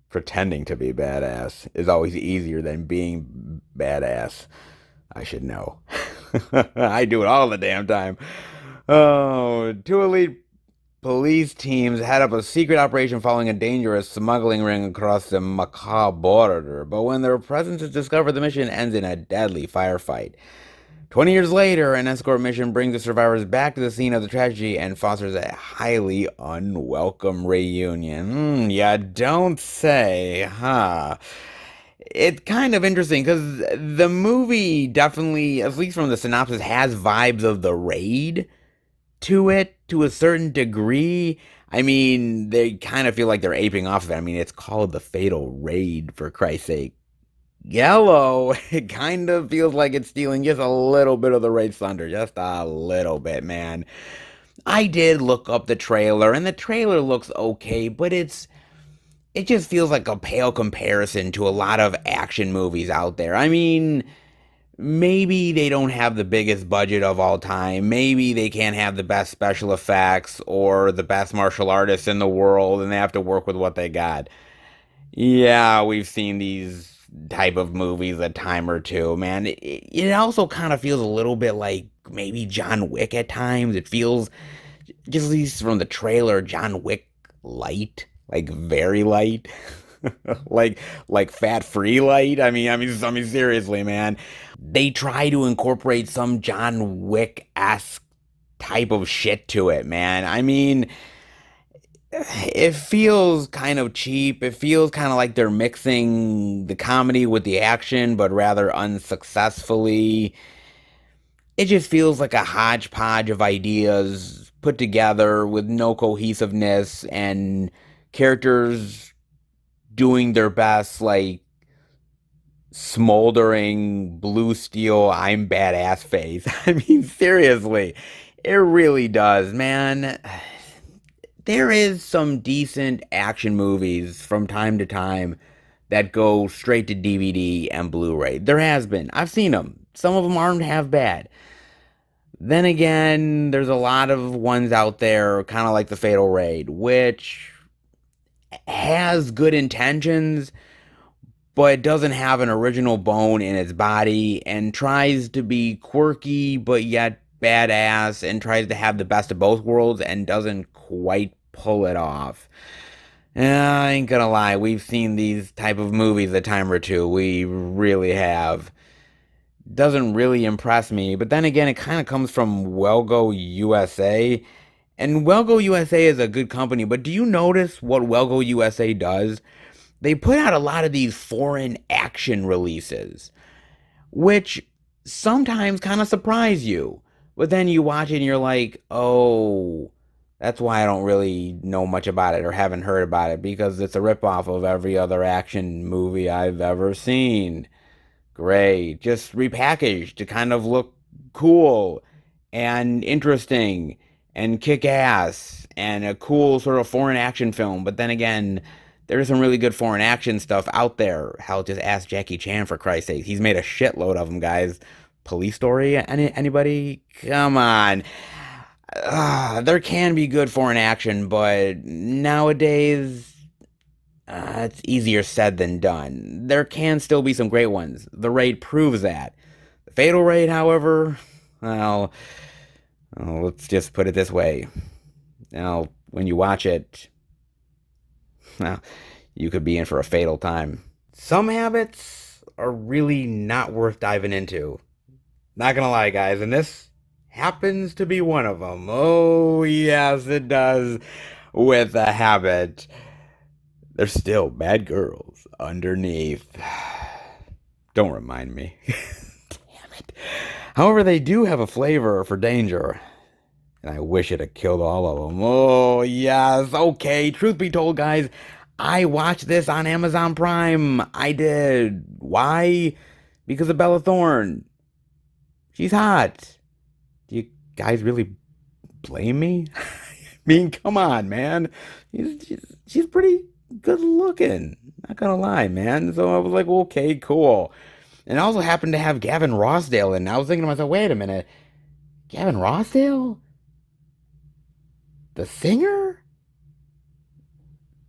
Pretending to be badass is always easier than being badass. I should know. I do it all the damn time. Oh, two elite police teams head up a secret operation following a dangerous smuggling ring across the Macau border. But when their presence is discovered, the mission ends in a deadly firefight. 20 years later, an escort mission brings the survivors back to the scene of the tragedy and fosters a highly unwelcome reunion. You don't say, huh? It's kind of interesting because the movie definitely, at least from the synopsis, has vibes of The Raid to it to a certain degree. I mean, they kind of feel like they're aping off of it. I mean, it's called The Fatal Raid, for Christ's sake. Yellow, it kind of feels like it's stealing just a little bit of the Raid's thunder. Just a little bit, man. I did look up the trailer, and the trailer looks okay, but it just feels like a pale comparison to a lot of action movies out there. I mean, maybe they don't have the biggest budget of all time. Maybe they can't have the best special effects or the best martial artists in the world, and they have to work with what they got. Yeah, we've seen these type of movies a time or two, man. It also kind of feels a little bit like maybe John Wick at times. It feels, just at least from the trailer, John Wick light, like very light. like fat free light. I mean seriously, man. They try to incorporate some John Wick-esque type of shit to it, man. I mean, it feels kind of cheap. It feels kind of like they're mixing the comedy with the action, but rather unsuccessfully. It just feels like a hodgepodge of ideas put together with no cohesiveness and characters doing their best, like smoldering blue steel, I'm badass face. I mean, seriously, it really does, man. There is some decent action movies from time to time that go straight to DVD and Blu-ray. There has been. I've seen them. Some of them aren't half bad. Then again, there's a lot of ones out there, kind of like The Fatal Raid, which has good intentions, but doesn't have an original bone in its body and tries to be quirky, but yet badass and tries to have the best of both worlds and doesn't quite pull it off. I ain't gonna lie, we've seen these type of movies a time or two. We really have. Doesn't really impress me, but then again, it kind of comes from Welgo USA. And Welgo USA is a good company, but do you notice what Welgo USA does? They put out a lot of these foreign action releases, which sometimes kind of surprise you. But then you watch it and you're like, oh, that's why I don't really know much about it or haven't heard about it because it's a ripoff of every other action movie I've ever seen. Great. Just repackaged to kind of look cool and interesting and kick ass and a cool sort of foreign action film. But then again, there's some really good foreign action stuff out there. Hell, just ask Jackie Chan for Christ's sake. He's made a shitload of them, guys. Police Story? Anybody? Come on. There can be good foreign action, but nowadays it's easier said than done. There can still be some great ones. The Raid proves that. The Fatal Raid, however, well, let's just put it this way. Now, when you watch it, well, you could be in for a fatal time. Some habits are really not worth diving into. Not gonna lie, guys, and this happens to be one of them. Oh, yes, it does. With a habit. There's still bad girls underneath. Don't remind me. Damn it. However, they do have a flavor for danger. And I wish it had killed all of them. Oh, yes. Okay. Truth be told, guys, I watched this on Amazon Prime. I did. Why? Because of Bella Thorne. She's hot. Do you guys really blame me? I mean, come on, man. She's pretty good looking. Not gonna lie, man. So I was like, okay, cool. And I also happened to have Gavin Rossdale in. I was thinking to myself, wait a minute. Gavin Rossdale? The singer?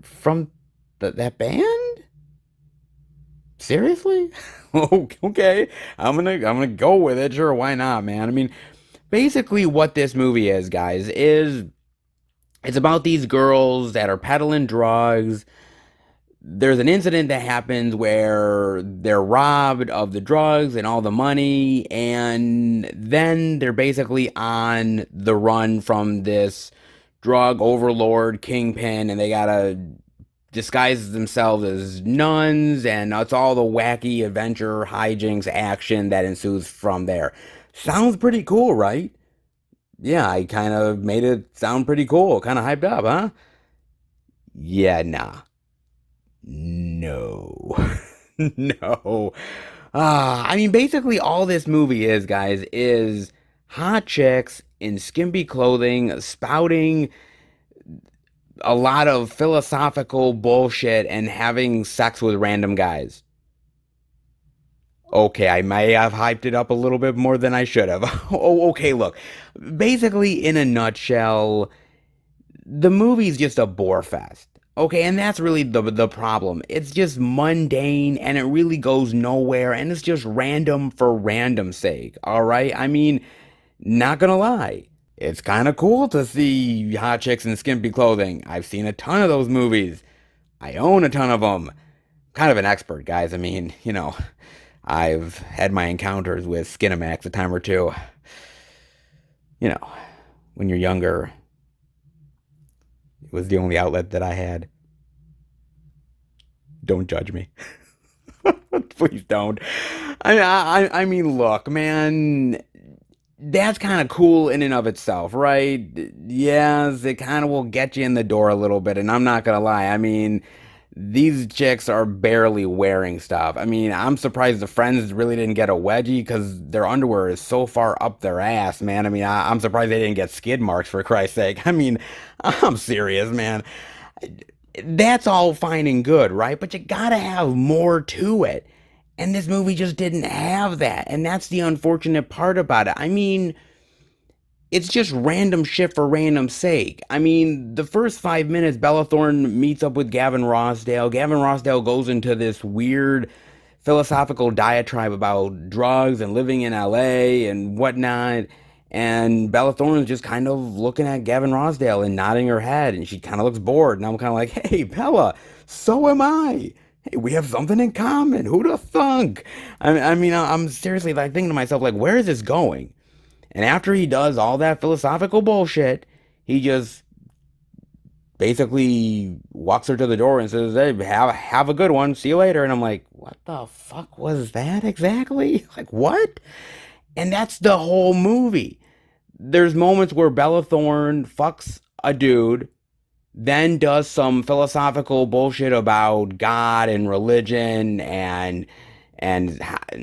From that band? Seriously? Okay. I'm gonna go with it. Sure, why not, man? I mean, basically what this movie is, guys, is it's about these girls that are peddling drugs. There's an incident that happens where they're robbed of the drugs and all the money, and then they're basically on the run from this drug overlord kingpin, and they gotta disguise themselves as nuns, and it's all the wacky adventure, hijinks, action that ensues from there. Sounds pretty cool, right? Yeah, I kind of made it sound pretty cool, kind of hyped up, huh? Yeah, nah. No. No. I mean, basically, all this movie is, guys, is hot chicks in skimpy clothing spouting a lot of philosophical bullshit and having sex with random guys. Okay, I may have hyped it up a little bit more than I should have. Oh, okay, look. Basically, in a nutshell, the movie's just a bore fest. Okay, and that's really the problem. It's just mundane and it really goes nowhere and it's just random for random's sake. All right? I mean, not gonna lie. It's kind of cool to see hot chicks in skimpy clothing. I've seen a ton of those movies. I own a ton of them. Kind of an expert, guys. I mean, I've had my encounters with Skinamax a time or two. You know, when you're younger, It was the only outlet that I had. Don't judge me. Please don't. I mean, look, man, that's kind of cool in and of itself, right? Yes, it kind of will get you in the door a little bit, and I'm not gonna lie. I mean, these chicks are barely wearing stuff. I mean, I'm surprised the friends really didn't get a wedgie because their underwear is so far up their ass, man. I mean, I'm surprised they didn't get skid marks for Christ's sake. I mean, I'm serious, man. That's all fine and good, right? But you gotta have more to it. And this movie just didn't have that. And that's the unfortunate part about it. I mean, it's just random shit for random sake. I mean, the first 5 minutes, Bella Thorne meets up with Gavin Rossdale. Gavin Rossdale goes into this weird philosophical diatribe about drugs and living in LA and whatnot. And Bella Thorne's just kind of looking at Gavin Rossdale and nodding her head, and she kind of looks bored. And I'm kind of like, hey, Bella, so am I. Hey, we have something in common. Who'd have thunk? I mean, I'm seriously like thinking to myself, like, where is this going? And after he does all that philosophical bullshit, he just basically walks her to the door and says, "Hey, have a good one. See you later." And I'm like, "What the fuck was that exactly? Like what?" And that's the whole movie. There's moments where Bella Thorne fucks a dude, then does some philosophical bullshit about God and religion and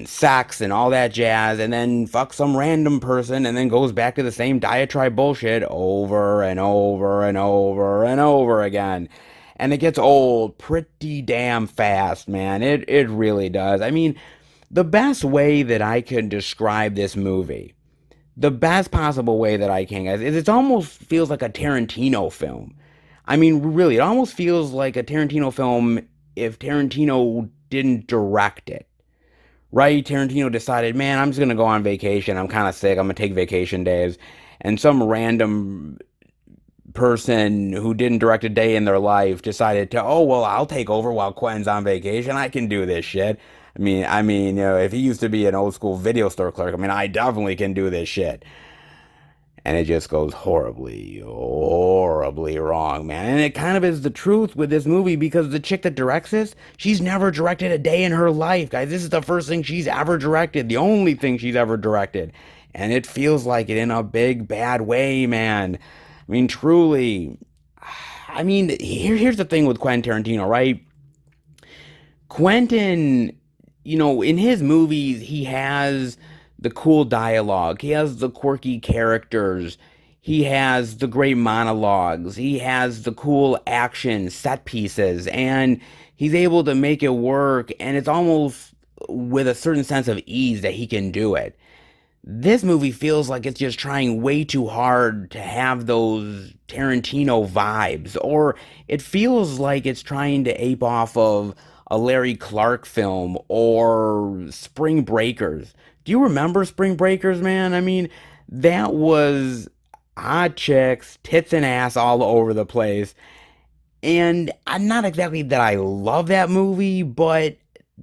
sex and all that jazz, and then fucks some random person, and then goes back to the same diatribe bullshit over and over and over and over again. And it gets old pretty damn fast, man. It really does. I mean, the best way that I could describe this movie, the best possible way that I can, guys, is it almost feels like a Tarantino film. I mean, really, it almost feels like a Tarantino film if Tarantino didn't direct it. Right? Tarantino decided, man, I'm just gonna go on vacation. I'm kind of sick. I'm gonna take vacation days. And some random person who didn't direct a day in their life decided to, oh well, I'll take over while Quentin's on vacation. I can do this shit. I mean, if he used to be an old school video store clerk, I mean, I definitely can do this shit. And it just goes horribly, horribly wrong, man. And it kind of is the truth with this movie because the chick that directs this, she's never directed a day in her life, guys. This is the first thing she's ever directed, the only thing she's ever directed. And it feels like it in a big, bad way, man. I mean, truly. I mean, here's the thing with Quentin Tarantino, right? Quentin, in his movies, he has the cool dialogue, he has the quirky characters, he has the great monologues, he has the cool action set pieces, and he's able to make it work, and it's almost with a certain sense of ease that he can do it. This movie feels like it's just trying way too hard to have those Tarantino vibes, or it feels like it's trying to ape off of a Larry Clark film or Spring Breakers. Do you remember Spring Breakers, man? I mean, that was hot chicks, tits and ass all over the place. And I'm not exactly that I love that movie, but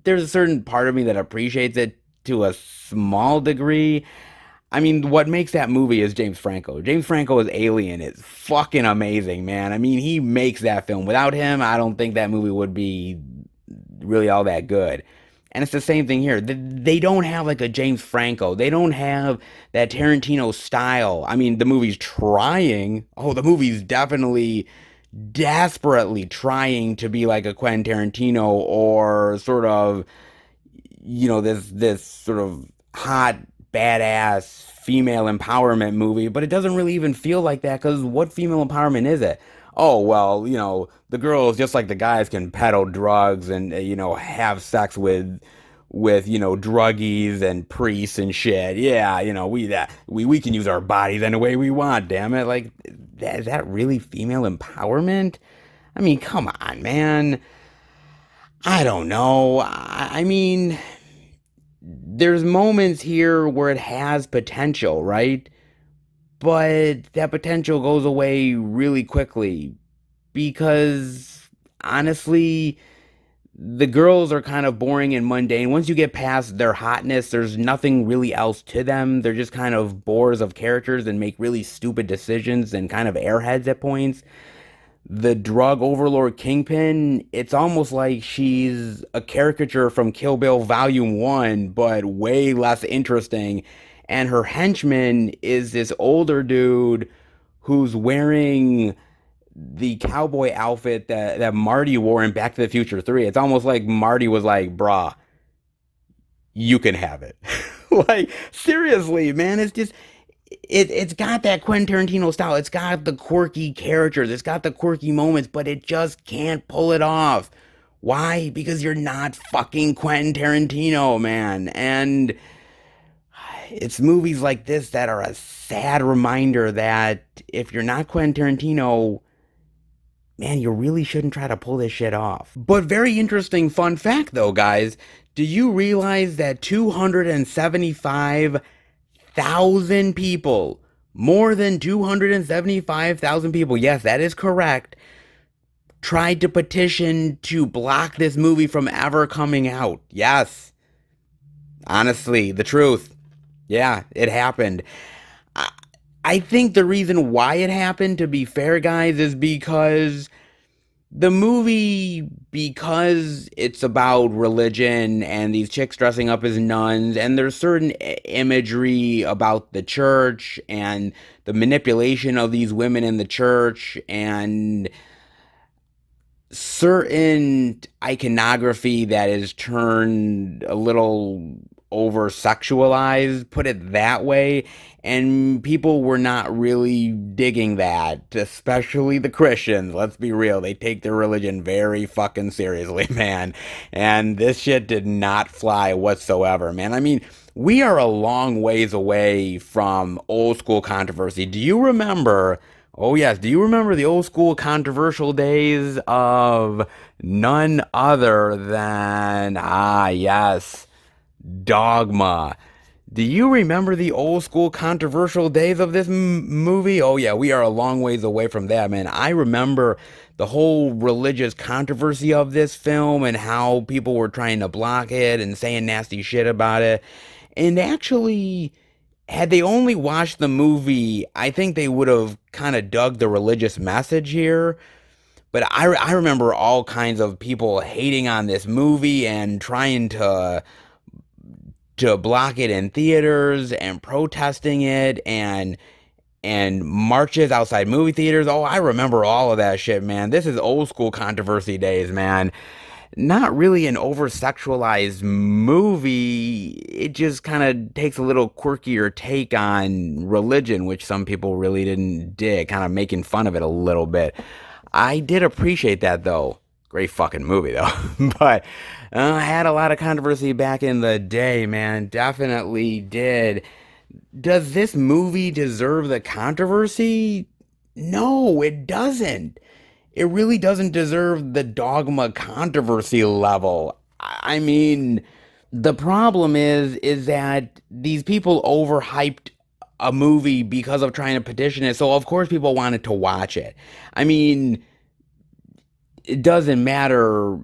there's a certain part of me that appreciates it to a small degree. I mean, what makes that movie is James Franco. James Franco as Alien is fucking amazing, man. I mean, he makes that film. Without him, I don't think that movie would be really all that good. And it's the same thing here. They don't have like a James Franco. They don't have that Tarantino style. I mean, the movie's trying. Oh, the movie's definitely desperately trying to be like a Quentin Tarantino or sort of, this sort of hot badass female empowerment movie, but it doesn't really even feel like that because what female empowerment is it? Oh, well, the girls, just like the guys, can peddle drugs and, have sex with druggies and priests and shit. Yeah, we can use our bodies any way we want, damn it. Like, is that really female empowerment? I mean, come on, man. I don't know. I mean, there's moments here where it has potential, right? But that potential goes away really quickly because honestly, the girls are kind of boring and mundane. Once you get past their hotness, there's nothing really else to them. They're just kind of bores of characters and make really stupid decisions and kind of airheads at points. the drug overlord Kingpin, it's almost like she's a caricature from Kill Bill Volume 1, but way less interesting. And her henchman is this older dude who's wearing the cowboy outfit that Marty wore in Back to the Future 3. It's almost like Marty was like, brah, you can have it. Like, seriously, man, it's got that Quentin Tarantino style. It's got the quirky characters. It's got the quirky moments, but it just can't pull it off. Why? Because you're not fucking Quentin Tarantino, man. And it's movies like this that are a sad reminder that if you're not Quentin Tarantino, man, you really shouldn't try to pull this shit off. But very interesting fun fact though, guys. Do you realize that 275,000 people, more than 275,000 people, yes, that is correct, tried to petition to block this movie from ever coming out? Yes. Honestly, the truth. Yeah, it happened. I, I think the reason why it happened, to be fair, guys, is because the movie, because it's about religion and these chicks dressing up as nuns, and there's certain imagery about the church and the manipulation of these women in the church and certain iconography that is turned a little over sexualized, put it that way, and people were not really digging that, especially the Christians. Let's be real, they take their religion very fucking seriously, man. And this shit did not fly whatsoever, man. I mean, we are a long ways away from old school controversy. Do you remember? Oh, yes. Do you remember the old school controversial days of none other than, yes, Dogma? Do you remember the old school controversial days of this movie? Oh, yeah, we are a long ways away from that, man. I remember the whole religious controversy of this film and how people were trying to block it and saying nasty shit about it. And actually, had they only watched the movie, I think they would have kind of dug the religious message here. But I remember all kinds of people hating on this movie and trying to block it in theaters and protesting it and marches outside movie theaters. Oh, I remember all of that shit, man. This is old school controversy days, man. Not really an over sexualized movie. It just kind of takes a little quirkier take on religion, which some people really didn't dig, kind of making fun of it a little bit. I did appreciate that though. Great fucking movie though. But had a lot of controversy back in the day, man. Definitely did. Does this movie deserve the controversy? No, it doesn't. It really doesn't deserve the Dogma controversy level. I mean, the problem is that these people overhyped a movie because of trying to petition it. So of course people wanted to watch it. I mean, it doesn't matter.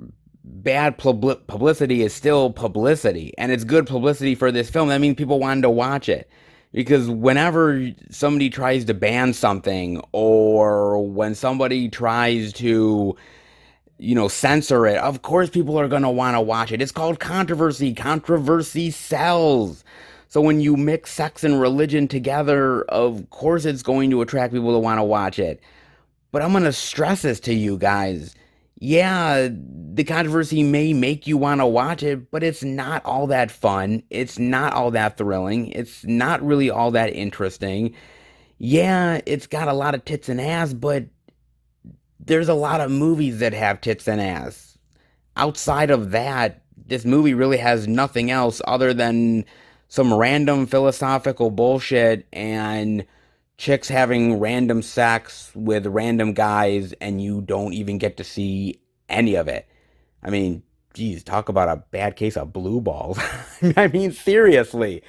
Bad publicity is still publicity, and it's good publicity for this film. That means people wanted to watch it. Because whenever somebody tries to ban something, or when somebody tries to, censor it, of course people are going to want to watch it. It's called controversy. Controversy sells. So when you mix sex and religion together, of course it's going to attract people to want to watch it. But I'm going to stress this to you guys. Yeah, the controversy may make you want to watch it, but it's not all that fun. It's not all that thrilling. It's not really all that interesting. Yeah, it's got a lot of tits and ass, but there's a lot of movies that have tits and ass. Outside of that, this movie really has nothing else other than some random philosophical bullshit and chicks having random sex with random guys, and you don't even get to see any of it. I mean, geez, talk about a bad case of blue balls. I mean, seriously.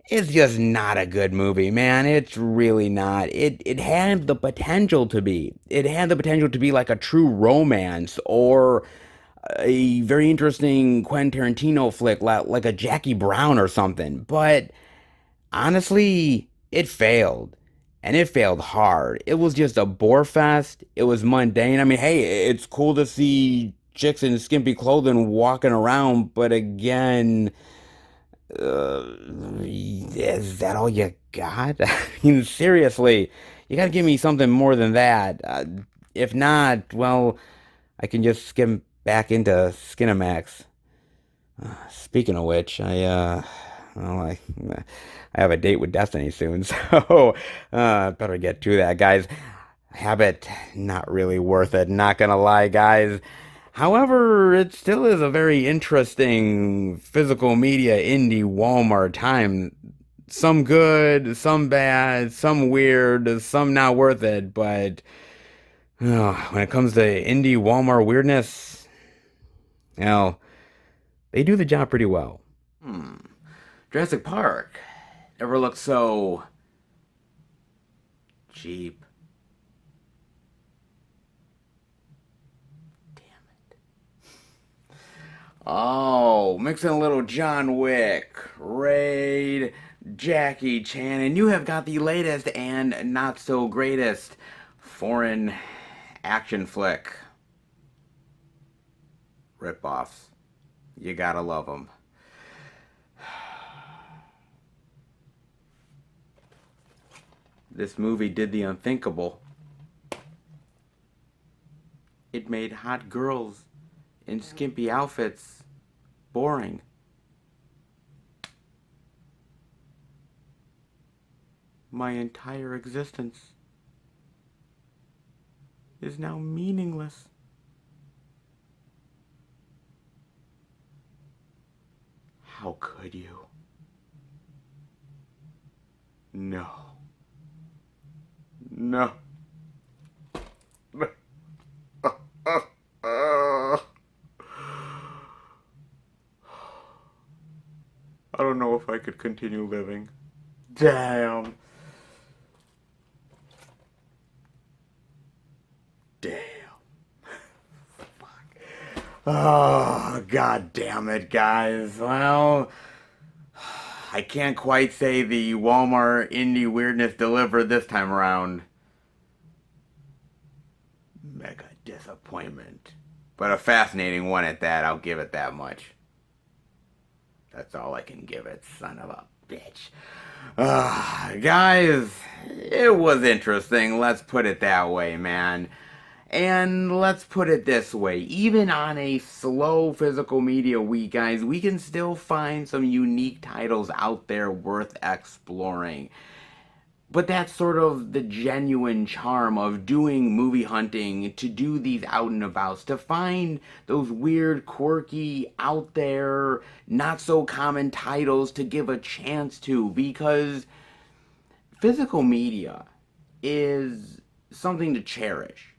It's just not a good movie, man. It's really not. It had the potential to be. It had the potential to be like a true romance or a very interesting Quentin Tarantino flick like a Jackie Brown or something. But honestly, it failed. and it failed hard. It was just a bore fest. It was mundane. I mean, hey, it's cool to see chicks in skimpy clothing walking around, but again, uh, is that all you got? I mean, seriously, you gotta give me something more than that. If not, well, I can just skim back into Skinamax. Speaking of which, well, I have a date with Destiny soon, so better get to that, guys. Habit, not really worth it, not gonna lie, guys. However, it still is a very interesting physical media indie Walmart time. Some good, some bad, some weird, some not worth it, but when it comes to indie Walmart weirdness, you know, they do the job pretty well. Hmm. Jurassic Park never looked so cheap. Damn it. Oh, mixing a little John Wick, Raid, Jackie Chan, and you have got the latest and not so greatest foreign action flick ripoffs. You gotta love them. This movie did the unthinkable. It made hot girls in skimpy outfits boring. My entire existence is now meaningless. How could you? No. No. I don't know if I could continue living. Damn. Damn. Fuck. Oh, god damn it, guys. Well, I can't quite say the Walmart indie weirdness delivered this time around. Mega disappointment. But a fascinating one at that, I'll give it that much. That's all I can give it, son of a bitch. Guys, it was interesting, let's put it that way, man. And let's put it this way, even on a slow physical media week, guys, we can still find some unique titles out there worth exploring. But that's sort of the genuine charm of doing movie hunting, to do these out and abouts, to find those weird, quirky, out there, not so common titles to give a chance to, because physical media is something to cherish.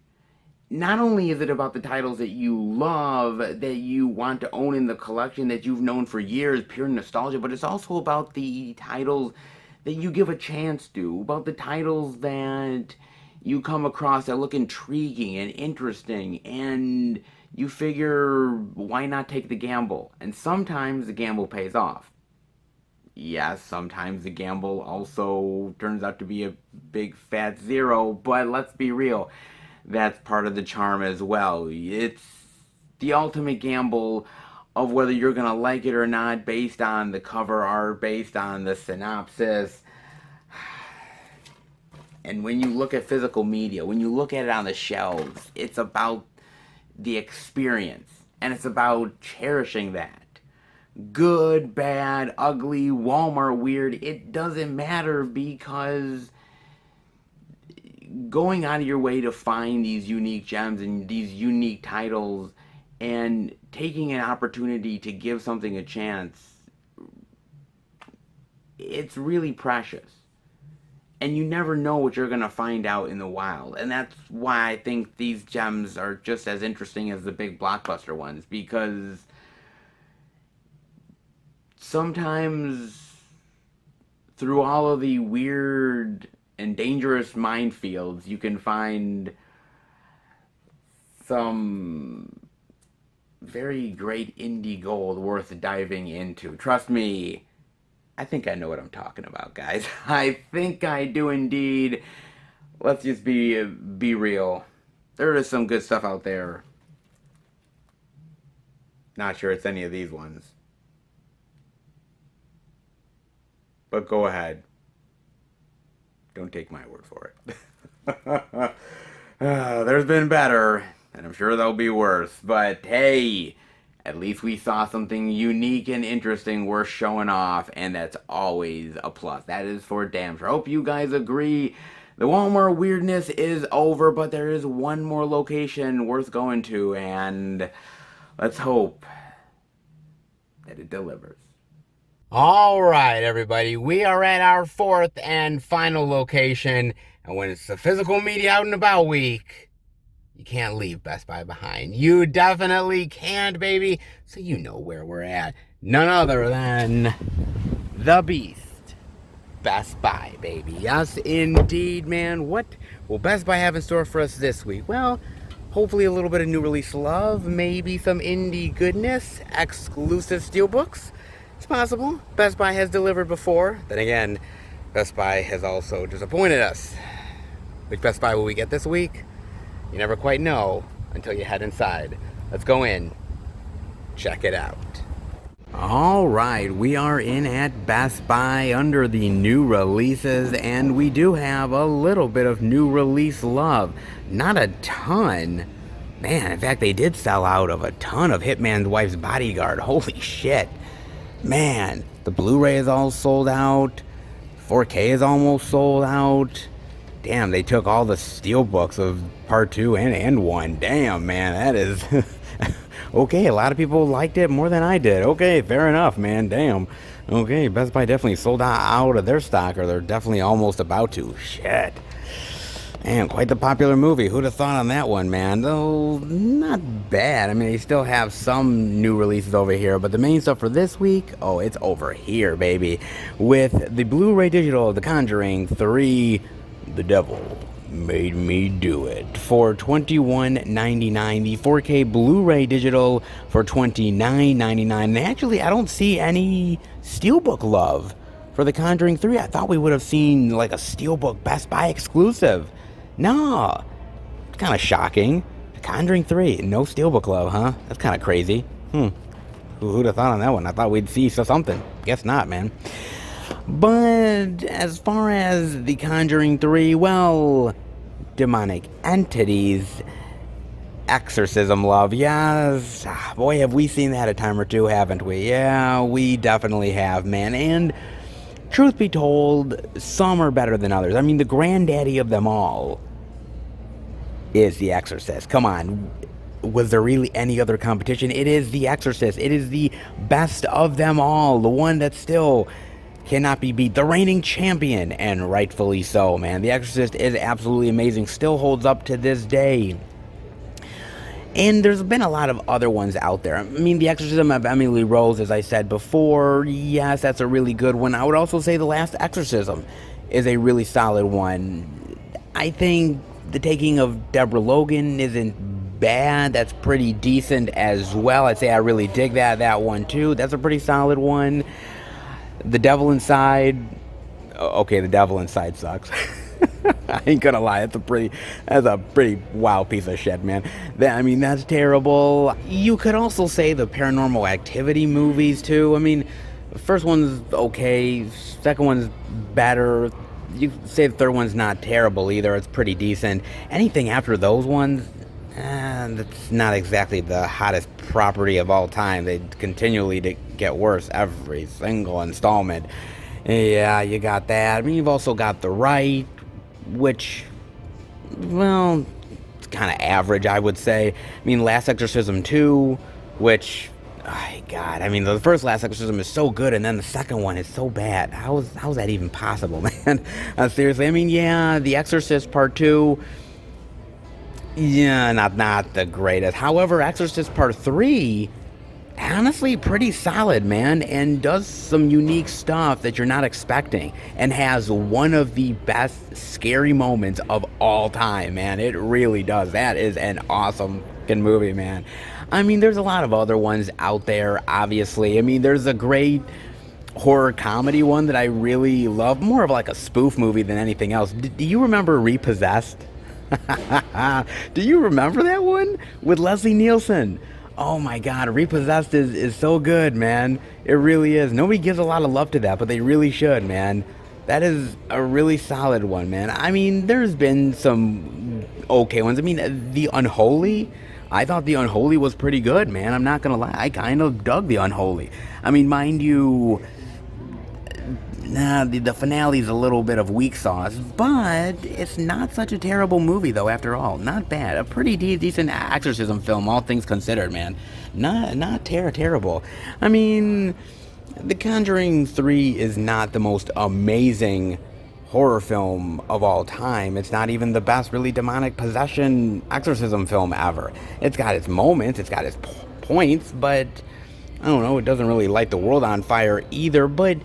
Not only is it about the titles that you love, that you want to own in the collection, that you've known for years, pure nostalgia, but it's also about the titles that you give a chance to, about the titles that you come across that look intriguing and interesting, and you figure, why not take the gamble? And sometimes the gamble pays off. Yes, sometimes the gamble also turns out to be a big fat zero, but let's be real, that's part of the charm as well. It's the ultimate gamble of whether you're going to like it or not, based on the cover art, based on the synopsis. And when you look at physical media, when you look at it on the shelves, it's about the experience, and it's about cherishing that. Good, bad, ugly, Walmart weird, it doesn't matter, because going out of your way to find these unique gems and these unique titles and taking an opportunity to give something a chance, it's really precious. And you never know what you're going to find out in the wild. And that's why I think these gems are just as interesting as the big blockbuster ones, because sometimes through all of the weird and dangerous minefields, you can find some very great indie gold worth diving into. Trust me, I think I know what I'm talking about, guys. I think I do indeed. Let's just be real. There is some good stuff out there. Not sure it's any of these ones. But go ahead. Don't take my word for it. There's been better, and I'm sure there'll be worse. But hey, at least we saw something unique and interesting worth showing off, and that's always a plus. That is for damn sure. I hope you guys agree. The Walmart weirdness is over, but there is one more location worth going to, and let's hope that it delivers. All right, everybody, we are at our fourth and final location, and when it's the physical media out and about week, you can't leave Best Buy behind. You definitely can't, baby. So you know where we're at. None other than the Beast, Best Buy, baby. Yes, indeed, man. What will Best Buy have in store for us this week? Well, hopefully a little bit of new release love, maybe some indie goodness, exclusive steelbooks. It's possible. Best Buy has delivered before. Then again, Best Buy has also disappointed us. Which Best Buy will we get this week? You never quite know until you head inside. Let's go in. Check it out. All right, we are in at Best Buy under the new releases, and we do have a little bit of new release love. Not a ton. Man, in fact, they did sell out of a ton of Hitman's Wife's Bodyguard. Holy shit. Man, the Blu-ray is all sold out. 4K is almost sold out. Damn, they took all the steelbooks of part 2 and 1. Damn, man, that is... Okay, a lot of people liked it more than I did. Okay, fair enough, man, damn. Okay, Best Buy definitely sold out of their stock, or they're definitely almost about to. Shit. Man, quite the popular movie. Who'd have thought on that one, man? Though, not bad. I mean, they still have some new releases over here, but the main stuff for this week, oh, it's over here, baby. With the Blu-ray digital of The Conjuring 3, The Devil Made Me Do It for $21.99. The 4K Blu-ray digital for $29.99. And actually, I don't see any steelbook love for The Conjuring 3. I thought we would have seen like a steelbook Best Buy exclusive. No, it's kind of shocking. The Conjuring 3, no steelbook love, huh? That's kind of crazy. Who'd have thought on that one? I thought we'd see something. Guess not, man. But as far as The Conjuring 3, well, demonic entities, exorcism love, yes. Boy, have we seen that a time or two, haven't we? Yeah, we definitely have, man. And truth be told, some are better than others. I mean, the granddaddy of them all is The Exorcist. Come on. Was there really any other competition? It is The Exorcist. It is the best of them all. The one that still cannot be beat. The reigning champion, and rightfully so, man. The Exorcist is absolutely amazing. Still holds up to this day. And there's been a lot of other ones out there. I mean, The Exorcism of Emily Rose, as I said before, yes, that's a really good one. I would also say The Last Exorcism is a really solid one. I think The Taking of Deborah Logan isn't bad. That's pretty decent as well. I'd say I really dig that one too. That's a pretty solid one. The Devil Inside. Okay, The Devil Inside sucks. I ain't gonna lie, that's a pretty wild piece of shit, man. That's terrible. You could also say the Paranormal Activity movies too. I mean, the first one's okay, second one's better. You could say the third one's not terrible either. It's pretty decent. Anything after those ones, that's not exactly the hottest property of all time. They continually get worse every single installment. Yeah, you got that. I mean, you've also got The Rite, which, well, it's kind of average, I would say. I mean, Last Exorcism 2, which, oh, God, I mean, the first Last Exorcism is so good, and then the second one is so bad. How's that even possible, man? Seriously, I mean, yeah, The Exorcist Part 2, yeah, not the greatest. However, Exorcist Part 3, honestly pretty solid, man, and does some unique stuff that you're not expecting, and has one of the best scary moments of all time, man. It really does. That is an awesome fucking movie, man. I mean, there's a lot of other ones out there, obviously. I mean, there's a great horror comedy one that I really love, more of like a spoof movie than anything else. Do you remember Repossessed? Do you remember that one with Leslie Nielsen? Oh my God, Repossessed is so good, man. It really is. Nobody gives a lot of love to that, but they really should, man. That is a really solid one, man. I mean, there's been some okay ones. I mean, The Unholy. I thought The Unholy was pretty good, man. I'm not gonna lie. I kind of dug The Unholy. I mean, mind you, the finale is a little bit of weak sauce, but it's not such a terrible movie, though, after all. Not bad. A pretty decent exorcism film, all things considered, man. Not terrible. I mean, The Conjuring 3 is not the most amazing horror film of all time. It's not even the best really demonic possession exorcism film ever. It's got its moments, it's got its points, but I don't know, it doesn't really light the world on fire either. But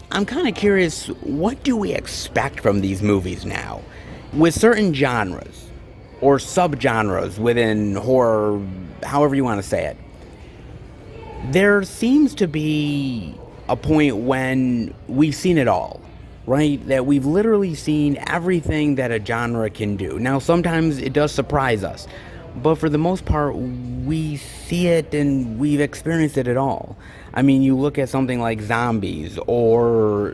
I'm kind of curious, what do we expect from these movies now? With certain genres or subgenres within horror, however you want to say it, there seems to be a point when we've seen it all, right? That we've literally seen everything that a genre can do. Now, sometimes it does surprise us, but for the most part, we see it and we've experienced it at all. I mean, you look at something like zombies or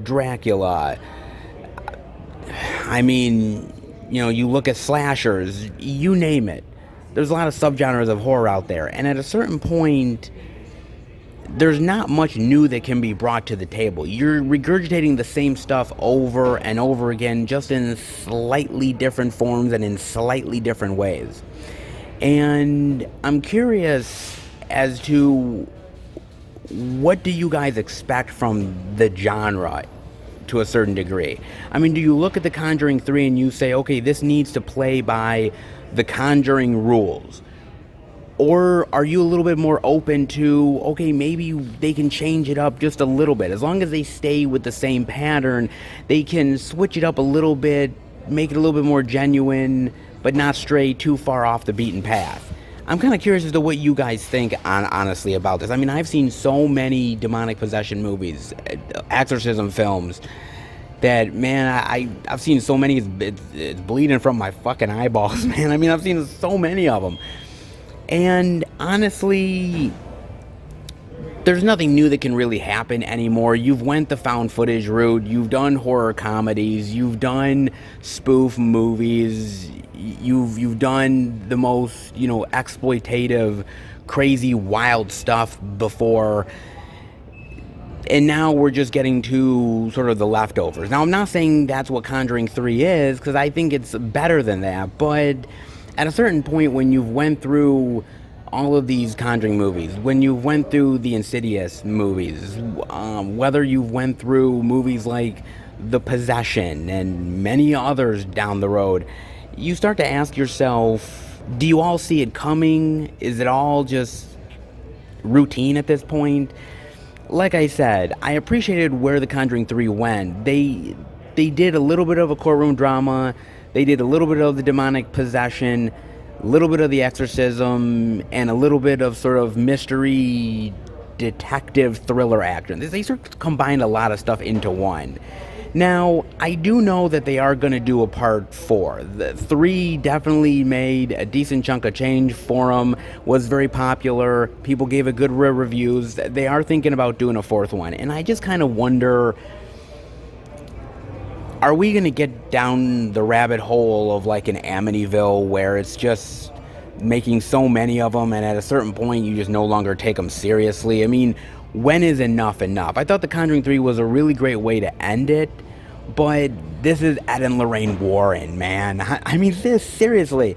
Dracula. I mean, you look at slashers, you name it. There's a lot of subgenres of horror out there, and at a certain point, there's not much new that can be brought to the table. You're regurgitating the same stuff over and over again, just in slightly different forms and in slightly different ways. And I'm curious as to, what do you guys expect from the genre to a certain degree? I mean, do you look at The Conjuring 3 and you say, okay, this needs to play by the Conjuring rules? Or are you a little bit more open to, okay, maybe they can change it up just a little bit? As long as they stay with the same pattern, they can switch it up a little bit, make it a little bit more genuine, but not stray too far off the beaten path. I'm kind of curious as to what you guys think, honestly, about this. I mean, I've seen so many demonic possession movies, exorcism films, that, man, I've seen so many, it's bleeding from my fucking eyeballs, man. I mean, I've seen so many of them. And honestly, there's nothing new that can really happen anymore. You've went the found footage route. You've done horror comedies. You've done spoof movies. You've done the most, exploitative, crazy, wild stuff before. And now we're just getting to sort of the leftovers. Now, I'm not saying that's what Conjuring 3 is, because I think it's better than that. But at a certain point, when you've went through all of these Conjuring movies, when you went through the Insidious movies, whether you've went through movies like The Possession and many others down the road, you start to ask yourself, do you all see it coming? Is it all just routine at this point? Like I said, I appreciated where The Conjuring 3 went. They did a little bit of a courtroom drama. They did a little bit of the demonic possession, a little bit of the exorcism, and a little bit of sort of mystery detective thriller action. They sort of combined a lot of stuff into one. Now, I do know that they are going to do a part 4. The 3 definitely made a decent chunk of change for them, was very popular. People gave it good reviews. They are thinking about doing a 4th one. And I just kind of wonder, are we going to get down the rabbit hole of like an Amityville where it's just making so many of them, and at a certain point you just no longer take them seriously? I mean, when is enough enough? I thought The Conjuring 3 was a really great way to end it, but this is Ed and Lorraine Warren, man. I mean, seriously,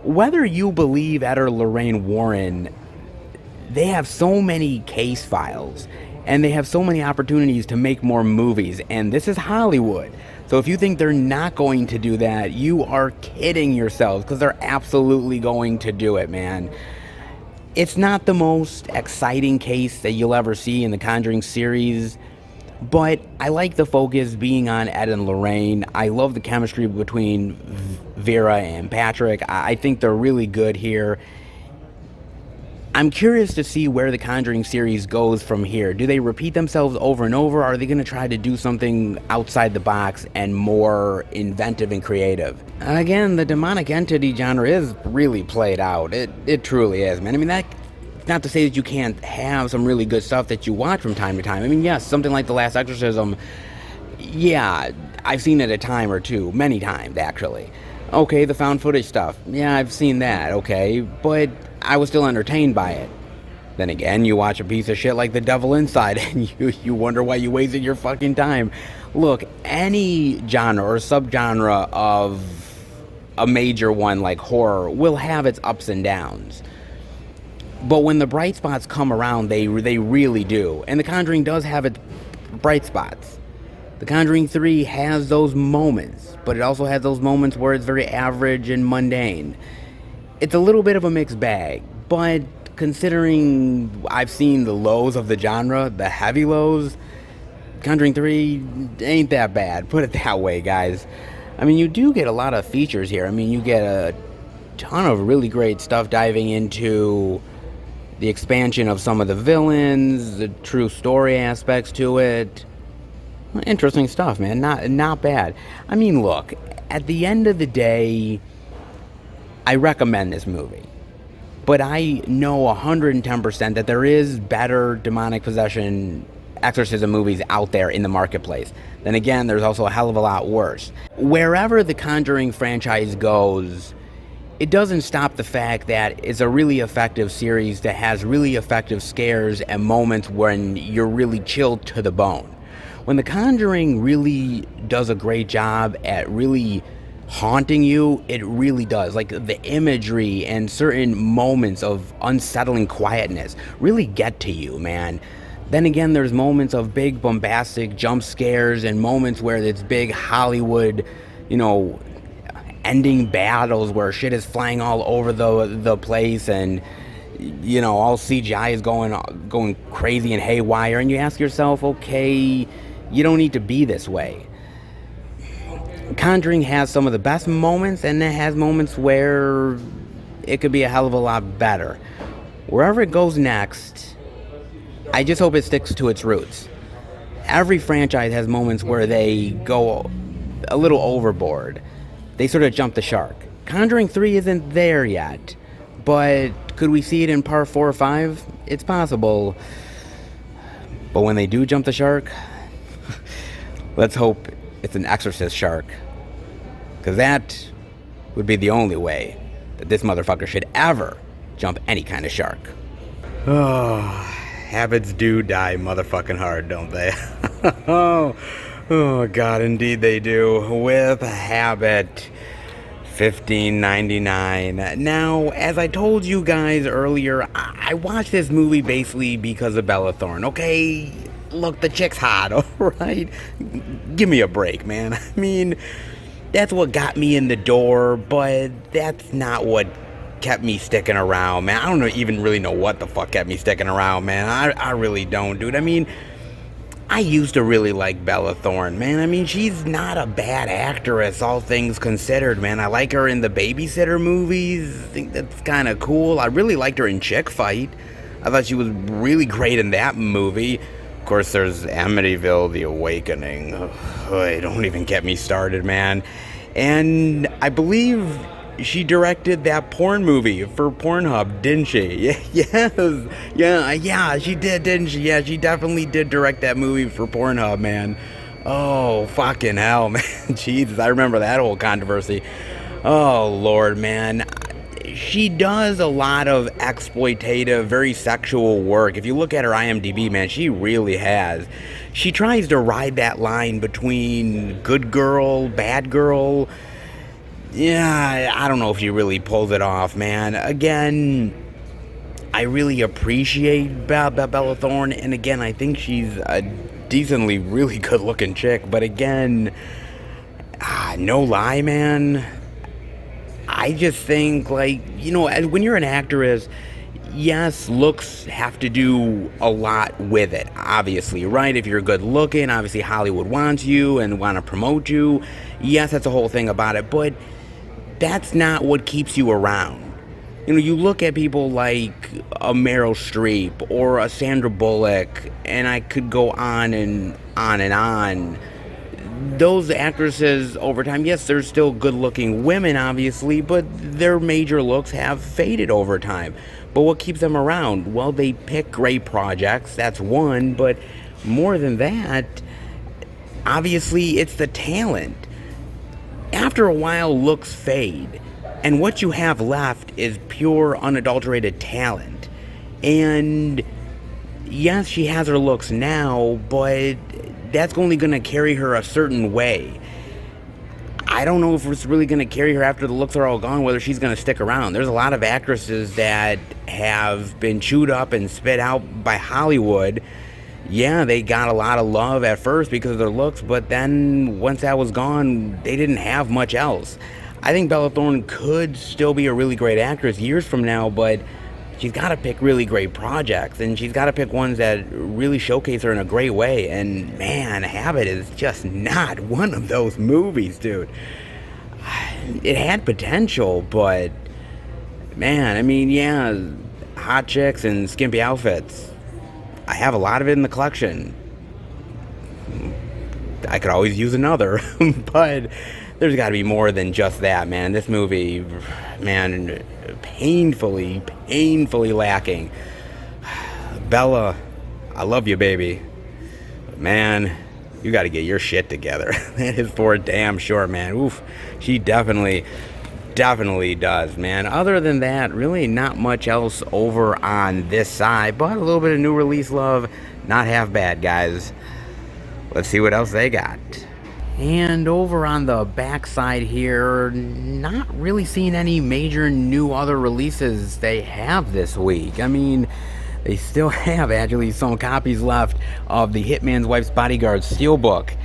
whether you believe Ed or Lorraine Warren, they have so many case files, and they have so many opportunities to make more movies, and this is Hollywood. So if you think they're not going to do that, you are kidding yourselves, because they're absolutely going to do it, man. It's not the most exciting case that you'll ever see in the Conjuring series, but I like the focus being on Ed and Lorraine. I love the chemistry between Vera and Patrick. I think they're really good here. I'm curious to see where the Conjuring series goes from here. Do they repeat themselves over and over? Or are they going to try to do something outside the box and more inventive and creative? Again, the demonic entity genre is really played out. It truly is, man. I mean, that's not to say that you can't have some really good stuff that you watch from time to time. I mean, yes, something like The Last Exorcism, yeah, I've seen it a time or two, many times, actually. Okay, the found footage stuff, yeah, I've seen that, okay, but I was still entertained by it. Then again, you watch a piece of shit like The Devil Inside and you wonder why you wasted your fucking time. Look, any genre or subgenre of a major one like horror will have its ups and downs. But when the bright spots come around, they really do. And The Conjuring does have its bright spots. The Conjuring 3 has those moments, but it also has those moments where it's very average and mundane. It's a little bit of a mixed bag, but considering I've seen the lows of the genre, the heavy lows, Conjuring 3 ain't that bad. Put it that way, guys. I mean, you do get a lot of features here. I mean, you get a ton of really great stuff diving into the expansion of some of the villains, the true story aspects to it. Interesting stuff, man. Not bad. I mean, look, at the end of the day, I recommend this movie. But I know 110% that there is better demonic possession exorcism movies out there in the marketplace. Then again, there's also a hell of a lot worse. Wherever the Conjuring franchise goes, it doesn't stop the fact that it's a really effective series that has really effective scares and moments when you're really chilled to the bone. When The Conjuring really does a great job at really haunting you, it really does. Like, the imagery and certain moments of unsettling quietness really get to you, man. Then again, there's moments of big bombastic jump scares and moments where it's big Hollywood, ending battles where shit is flying all over the place and all CGI is going crazy and haywire, and you ask yourself, okay, you don't need to be this way. Conjuring has some of the best moments, and it has moments where it could be a hell of a lot better. Wherever it goes next, I just hope it sticks to its roots. Every franchise has moments where they go a little overboard. They sort of jump the shark. Conjuring 3 isn't there yet, but could we see it in part 4 or 5? It's possible. But when they do jump the shark, let's hope it's an exorcist shark. Because that would be the only way that this motherfucker should ever jump any kind of shark. Oh, habits do die motherfucking hard, don't they? Oh, God, indeed they do. With Habit 1599. Now, as I told you guys earlier, I watched this movie basically because of Bella Thorne, okay? Look, the chick's hot, alright? Give me a break, man. I mean, that's what got me in the door, but that's not what kept me sticking around, man. I don't even really know what the fuck kept me sticking around, man. I really don't, dude. I mean, I used to really like Bella Thorne, man. I mean, she's not a bad actress, all things considered, man. I like her in the Babysitter movies. I think that's kind of cool. I really liked her in Chick Fight. I thought she was really great in that movie. Of course, there's Amityville, The Awakening. Ugh, don't even get me started, man. And I believe she directed that porn movie for Pornhub, didn't she? Yes. Yeah, she did, didn't she? Yeah, she definitely did direct that movie for Pornhub, man. Oh, fucking hell, man. Jesus, I remember that whole controversy. Oh, Lord, man. She does a lot of exploitative, very sexual work. If you look at her IMDb, man, she really has. She tries to ride that line between good girl, bad girl. Yeah, I don't know if she really pulls it off, man. Again, I really appreciate Bella Thorne, and again, I think she's a decently really good-looking chick, but again, no lie, man. I just think, like, when you're an actress, yes, looks have to do a lot with it, obviously, right? If you're good looking, obviously Hollywood wants you and want to promote you. Yes, that's the whole thing about it, but that's not what keeps you around. You know, you look at people like a Meryl Streep or a Sandra Bullock, and I could go on and on and on. Those actresses over time, yes, they're still good looking women, obviously, but their major looks have faded over time. But what keeps them around? Well, they pick great projects, that's one, but more than that, obviously, it's the talent. After a while, looks fade, and what you have left is pure, unadulterated talent. And yes, she has her looks now, but that's only going to carry her a certain way. I don't know if it's really going to carry her after the looks are all gone, whether she's going to stick around. There's a lot of actresses that have been chewed up and spit out by Hollywood. Yeah, they got a lot of love at first because of their looks, but then once that was gone, they didn't have much else. I think Bella Thorne could still be a really great actress years from now, but she's got to pick really great projects, and she's got to pick ones that really showcase her in a great way. And man, Habit is just not one of those movies, dude. It had potential, but man, I mean, yeah, hot chicks and skimpy outfits. I have a lot of it in the collection. I could always use another, but there's got to be more than just that, man. This movie, man, painfully lacking. Bella, I love you, baby. But man, you got to get your shit together. That is for damn sure, man. Oof, she definitely does, man. Other than that, really not much else over on this side, but a little bit of new release love. Not half bad, guys. Let's see what else they got. And over on the back side here, not really seeing any major new other releases they have this week. I mean, they still have actually some copies left of the Hitman's Wife's Bodyguard Steelbook.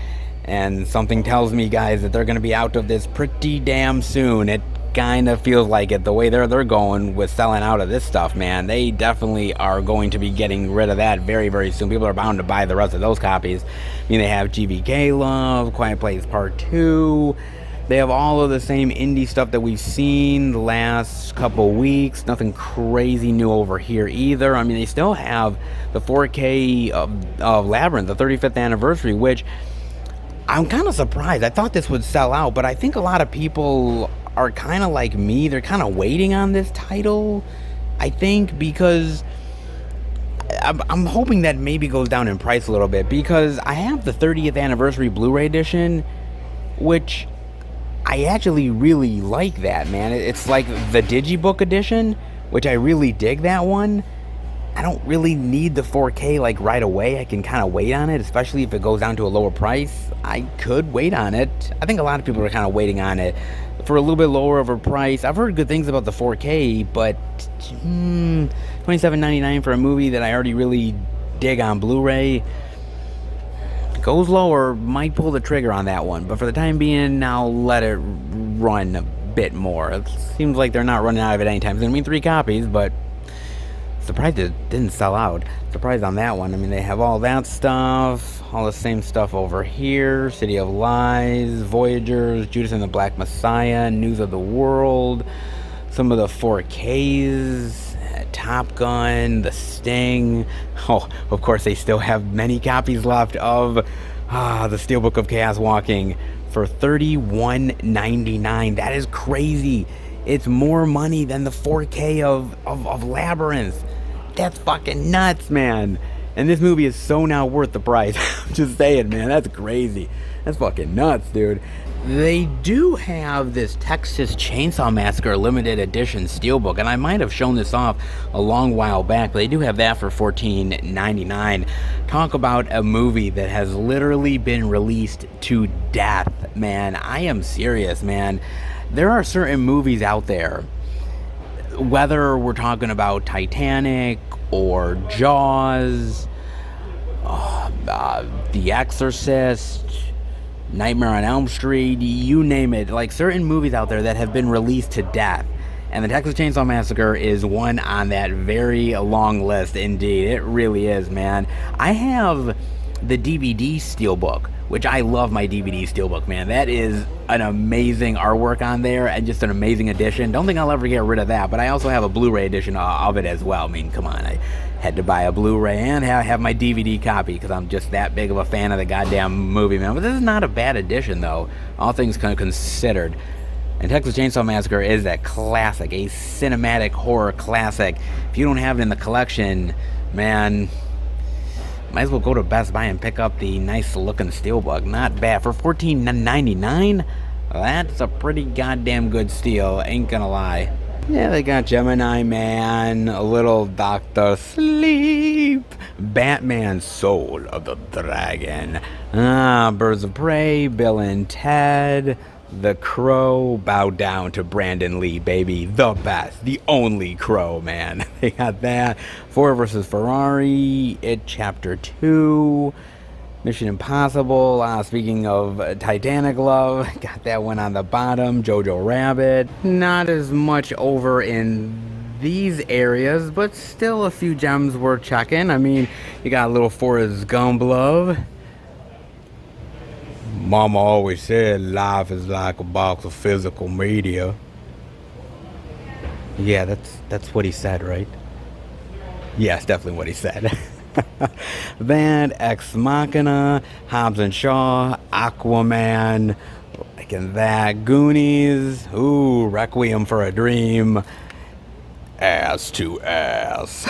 And something tells me, guys, that they're going to be out of this pretty damn soon. It kind of feels like it, the way they're going with selling out of this stuff, man. They definitely are going to be getting rid of that very, very soon. People are bound to buy the rest of those copies. I mean, they have GVK Love, Quiet Place Part 2. They have all of the same indie stuff that we've seen the last couple weeks. Nothing crazy new over here either. I mean, they still have the 4K of Labyrinth, the 35th anniversary, which I'm kind of surprised. I thought this would sell out, but I think a lot of people are kind of like me. They're kind of waiting on this title, I think, because I'm hoping that maybe goes down in price a little bit, because I have the 30th anniversary Blu-ray edition, which I actually really like that, man. It's like the Digibook edition, which I really dig that one. I don't really need the 4K like right away. I can kind of wait on it, especially if it goes down to a lower price. I could wait on it. I think a lot of people are kind of waiting on it for a little bit lower of a price. I've heard good things about the 4K, but $27.99 for a movie that I already really dig on Blu-ray. Goes lower, might pull the trigger on that one. But for the time being, I'll let it run a bit more. It seems like they're not running out of it anytime soon. I mean, 3 copies, but surprised it didn't sell out. Surprised on that one. I mean, they have all that stuff, all the same stuff over here. City of Lies, Voyagers, Judas and the Black Messiah, News of the World, some of the 4Ks, Top Gun, The Sting. Oh, of course, they still have many copies left of the Steelbook of Chaos Walking for $31.99. That is crazy. It's more money than the 4K of Labyrinth. That's fucking nuts, man. And this movie is so now worth the price. I'm just saying, man. That's crazy. That's fucking nuts, dude. They do have this Texas Chainsaw Massacre limited edition steelbook, and I might have shown this off a long while back, but they do have that for $14.99. Talk about a movie that has literally been released to death, man. I am serious, man. There are certain movies out there, whether we're talking about Titanic or Jaws, The Exorcist, Nightmare on Elm Street, you name it, like certain movies out there that have been released to death. And the Texas Chainsaw Massacre is one on that very long list indeed. It really is, man. I have the DVD steelbook, which I love my DVD steelbook, man. That is an amazing artwork on there and just an amazing edition. Don't think I'll ever get rid of that, but I also have a Blu-ray edition of it as well. I mean, come on, I had to buy a Blu-ray and have my DVD copy because I'm just that big of a fan of the goddamn movie, man. But this is not a bad edition, though, all things considered. And Texas Chainsaw Massacre is a classic, a cinematic horror classic. If you don't have it in the collection, man, might as well go to Best Buy and pick up the nice looking steelbook. Not bad. For $14.99, that's a pretty goddamn good steal, ain't gonna lie. Yeah, they got Gemini Man, a little Dr. Sleep, Batman Soul of the Dragon, Birds of Prey, Bill and Ted, The Crow, bow down to Brandon Lee, baby. The best. The only Crow, man. They got that. Ford vs. Ferrari, It Chapter 2, Mission Impossible. Speaking of Titanic love, got that one on the bottom. Jojo Rabbit. Not as much over in these areas, but still a few gems worth checking. I mean, you got a little Forrest Gump love. Mama always said life is like a box of physical media. Yeah, that's what he said, right? Yeah, it's definitely what he said. That, Ex Machina, Hobbs and Shaw, Aquaman, liking that, Goonies, ooh, Requiem for a Dream, Ass to Ass.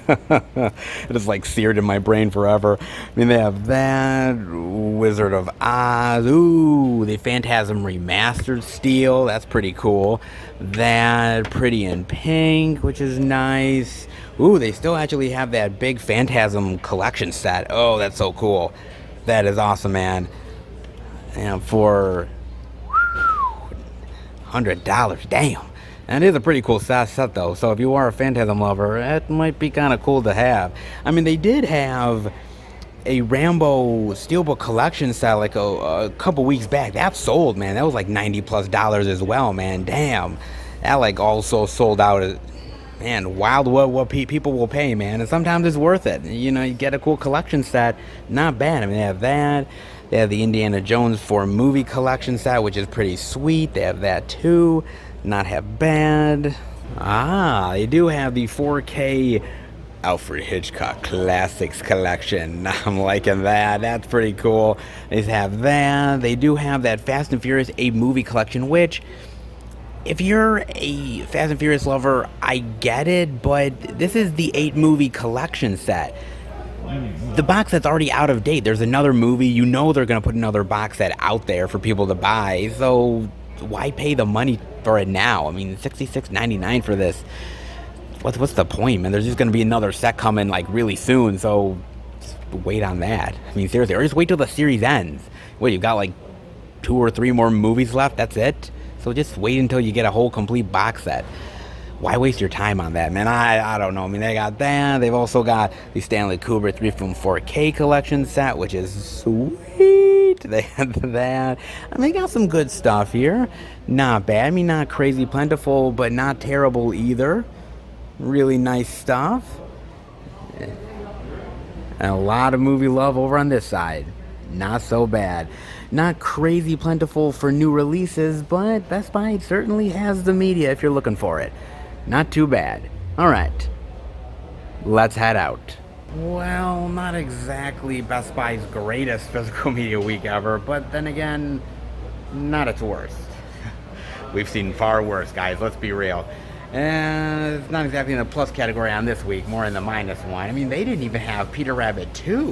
It is like seared in my brain forever. I mean, they have that, Wizard of Oz, ooh, the Phantasm Remastered Steel, that's pretty cool. That, Pretty in Pink, which is nice. Ooh, they still actually have that big Phantasm collection set. Oh, that's so cool. That is awesome, man. And for $100, damn. And it is a pretty cool set, though. So if you are a Phantasm lover, it might be kind of cool to have. I mean, they did have a Rambo Steelbook collection set like a couple weeks back. That sold, man. That was like $90+ as well, man. Damn. That like also sold out. Man, wild what people will pay, man. And sometimes it's worth it. You know, you get a cool collection set. Not bad. I mean, they have that. They have the Indiana Jones 4 movie collection set, which is pretty sweet. They have that too. Not have bad. They do have the 4K Alfred Hitchcock Classics collection. I'm liking that. That's pretty cool. They have that. They do have that Fast and Furious 8 movie collection, which, if you're a Fast and Furious lover, I get it, but this is the 8 movie collection set. The box set's already out of date. There's another movie. You know they're going to put another box set out there for people to buy, so why pay the money for it now? I mean, $66.99 for this. What's the point, man? There's just going to be another set coming, like, really soon, so just wait on that. I mean, seriously, or just wait till the series ends. What, you've got, like, 2 or 3 more movies left? That's it? So just wait until you get a whole complete box set. Why waste your time on that, man? I don't know. I mean, they got that. They've also got the Stanley Kubrick 3-film 4K collection set, which is sweet. They have that. I mean, they got some good stuff here. Not bad. I mean, not crazy plentiful, but not terrible either. Really nice stuff. And a lot of movie love over on this side. Not so bad. Not crazy plentiful for new releases, but Best Buy certainly has the media if you're looking for it. Not too bad. Alright, let's head out. Well, not exactly Best Buy's greatest physical media week ever, but then again, not its worst. We've seen far worse, guys, let's be real. And it's not exactly in the plus category on this week, more in the minus one. I mean, they didn't even have Peter Rabbit 2,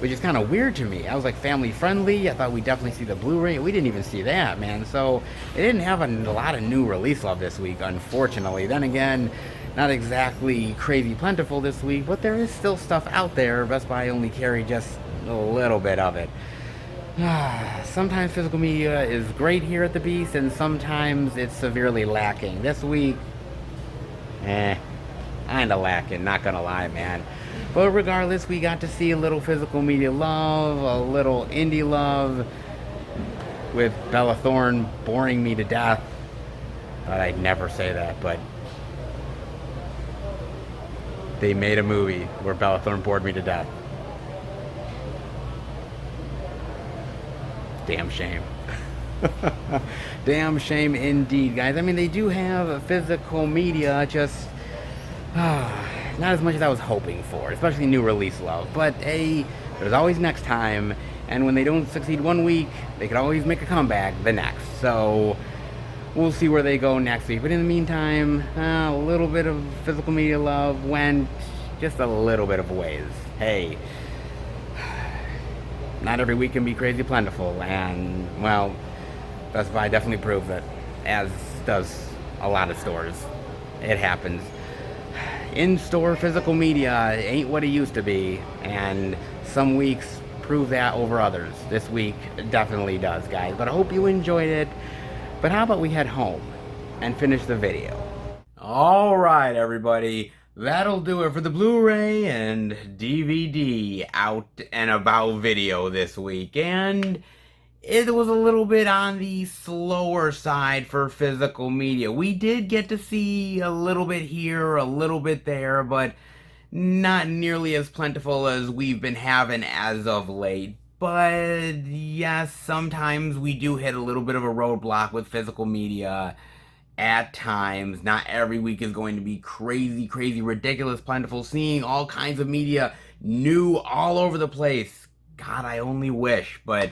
which is kind of weird to me. I was like, family friendly. I thought we'd definitely see the Blu-ray. We didn't even see that, man. So they didn't have a lot of new release love this week, unfortunately. Then again, not exactly crazy plentiful this week, but there is still stuff out there. Best Buy only carried just a little bit of it. Sometimes physical media is great here at the Beast, and sometimes it's severely lacking. This week, kinda lacking, not gonna lie, man. But regardless, we got to see a little physical media love, a little indie love, with Bella Thorne boring me to death. But I'd never say that, but they made a movie where Bella Thorne bored me to death. Damn shame. Damn shame indeed, guys. I mean, they do have physical media, just not as much as I was hoping for, especially new release love. But hey, there's always next time, and when they don't succeed one week, they can always make a comeback the next. So we'll see where they go next week. But in the meantime, a little bit of physical media love went just a little bit of ways. Hey, not every week can be crazy plentiful, and well, Best Buy definitely proved that, as does a lot of stores. It happens. In-store physical media ain't what it used to be, and some weeks prove that over others. This week definitely does, guys. But I hope you enjoyed it. But how about we head home and finish the video? Alright, everybody. That'll do it for the Blu-ray and DVD out and about video this week. And it was a little bit on the slower side for physical media. We did get to see a little bit here, a little bit there, but not nearly as plentiful as we've been having as of late. But yes, sometimes we do hit a little bit of a roadblock with physical media at times. Not every week is going to be crazy, ridiculous, plentiful. Seeing all kinds of media new all over the place. God, I only wish, but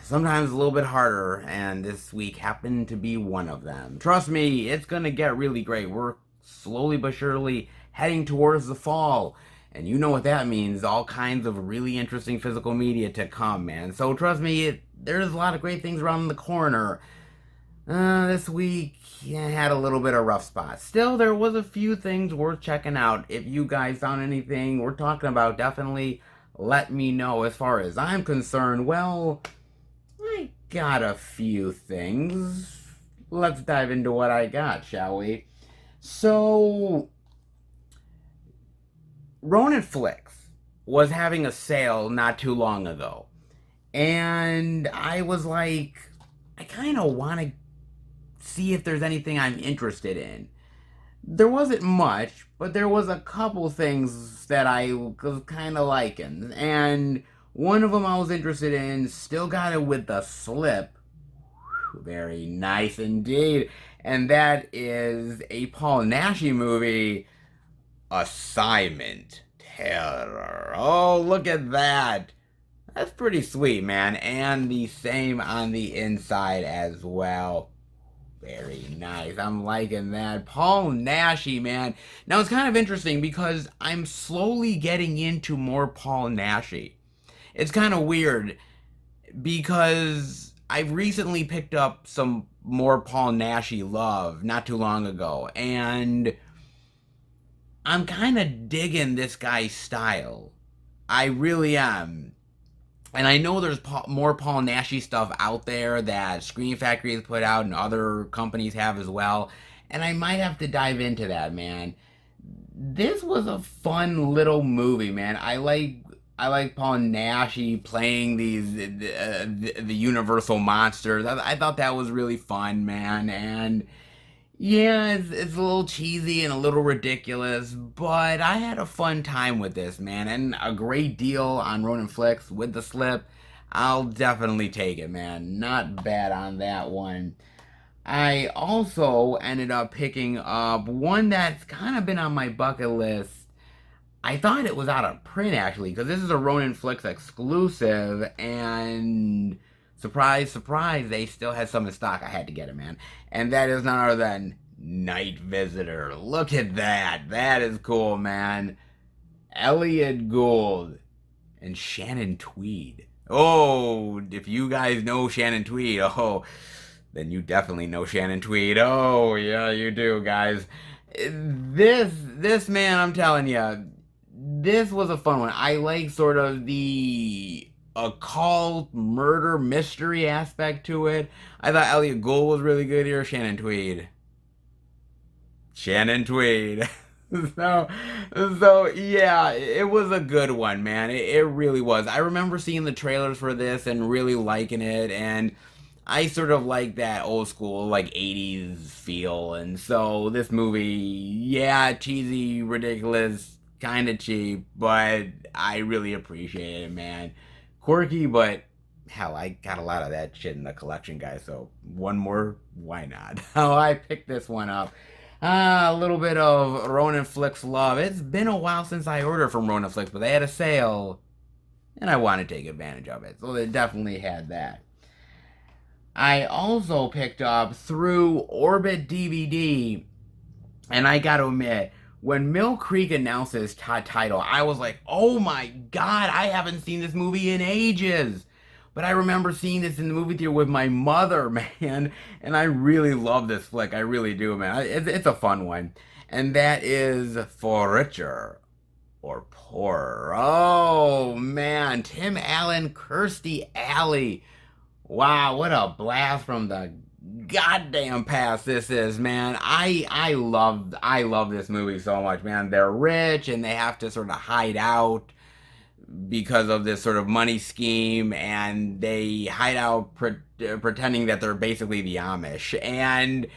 sometimes a little bit harder, and this week happened to be one of them. Trust me, it's gonna get really great. We're slowly but surely heading towards the fall, and you know what that means. All kinds of really interesting physical media to come, man. So trust me, there's a lot of great things around the corner. This week had a little bit of rough spots. Still, there was a few things worth checking out. If you guys found anything we're talking about, definitely let me know. As far as I'm concerned, well, I got a few things. Let's dive into what I got, shall we? So, Ronin Flicks was having a sale not too long ago. And I was like, I kind of want to see if there's anything I'm interested in. There wasn't much, but there was a couple things that I was kind of liking. And one of them I was interested in, still got it with the slip. Very nice indeed. And that is a Paul Naschy movie, Assignment Terror. Oh, look at that. That's pretty sweet, man. And the same on the inside as well. Very nice. I'm liking that. Paul Naschy, man. Now, it's kind of interesting because I'm slowly getting into more Paul Naschy. It's kind of weird because I've recently picked up some more Paul Naschy love not too long ago. And I'm kind of digging this guy's style. I really am. And I know there's more Paul Naschy stuff out there that Screen Factory has put out and other companies have as well. And I might have to dive into that, man. This was a fun little movie, man. I like Paul Naschy playing the Universal monsters. I thought that was really fun, man. And yeah, it's a little cheesy and a little ridiculous, but I had a fun time with this, man, and a great deal on Ronin Flicks with the slip. I'll definitely take it, man. Not bad on that one. I also ended up picking up one that's kind of been on my bucket list. I thought it was out of print, actually, because this is a Ronin Flicks exclusive, and surprise, surprise, they still had some in stock. I had to get it, man. And that is none other than Night Visitor. Look at that. That is cool, man. Elliot Gould and Shannon Tweed. Oh, if you guys know Shannon Tweed, oh, then you definitely know Shannon Tweed. Oh, yeah, you do, guys. This man, I'm telling you, this was a fun one. I like sort of the occult murder mystery aspect to it. I thought Elliot Gould was really good here. Shannon Tweed. So yeah, it was a good one, man. It really was. I remember seeing the trailers for this and really liking it, and I sort of like that old school, like, 80s feel. And so this movie, yeah, cheesy, ridiculous, kind of cheap, but I really appreciate it, man. Quirky, but hell, I got a lot of that shit in the collection, guys. So one more, why not? Oh, I picked this one up. A little bit of Ronin Flicks love. It's been a while since I ordered from Ronin Flicks, but they had a sale, and I want to take advantage of it. So they definitely had that. I also picked up through Orbit DVD, and I got to admit, when Mill Creek announced this title, I was like, oh my god, I haven't seen this movie in ages. But I remember seeing this in the movie theater with my mother, man, and I really love this flick. I really do, man. It's a fun one. And that is For Richer or Poorer. Oh, man. Tim Allen, Kirstie Alley. Wow, what a blast from the goddamn past this is, man. I love this movie so much, man. They're rich and they have to sort of hide out because of this sort of money scheme, and they hide out pretending that they're basically the Amish. And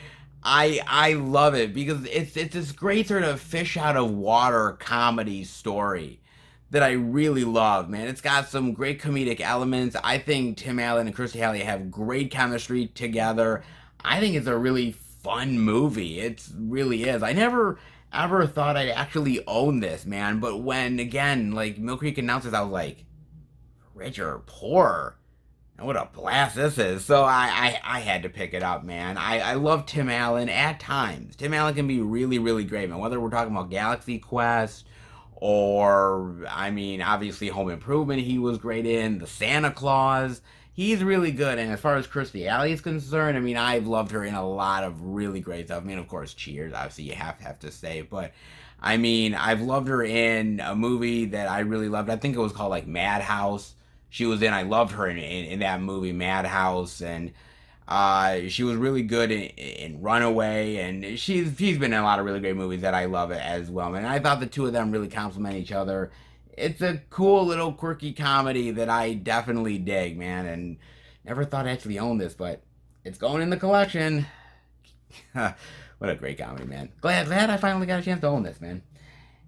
I love it because it's this great sort of fish out of water comedy story that I really love, man. It's got some great comedic elements. I think Tim Allen and Kirstie Alley have great chemistry together. I think it's a really fun movie. It really is. I never ever thought I'd actually own this, man. But when, again, like, Mill Creek announced this, I was like, rich or poor? And what a blast this is. So I had to pick it up, man. I love Tim Allen at times. Tim Allen can be really, really great, man. Whether we're talking about Galaxy Quest or, I mean, obviously Home Improvement he was great in, the Santa Claus. He's really good. And as far as Kirstie Alley is concerned, I mean, I've loved her in a lot of really great stuff. I mean, of course, Cheers, obviously you have to say. But, I mean, I've loved her in a movie that I really loved. I think it was called, like, Madhouse. She was in, I loved her in that movie, Madhouse. And she was really good in Runaway, and she's been in a lot of really great movies that I love as well. And I thought the two of them really complement each other. It's a cool little quirky comedy that I definitely dig, man. And never thought I actually owned this, but it's going in the collection. What a great comedy, man. Glad I finally got a chance to own this, man.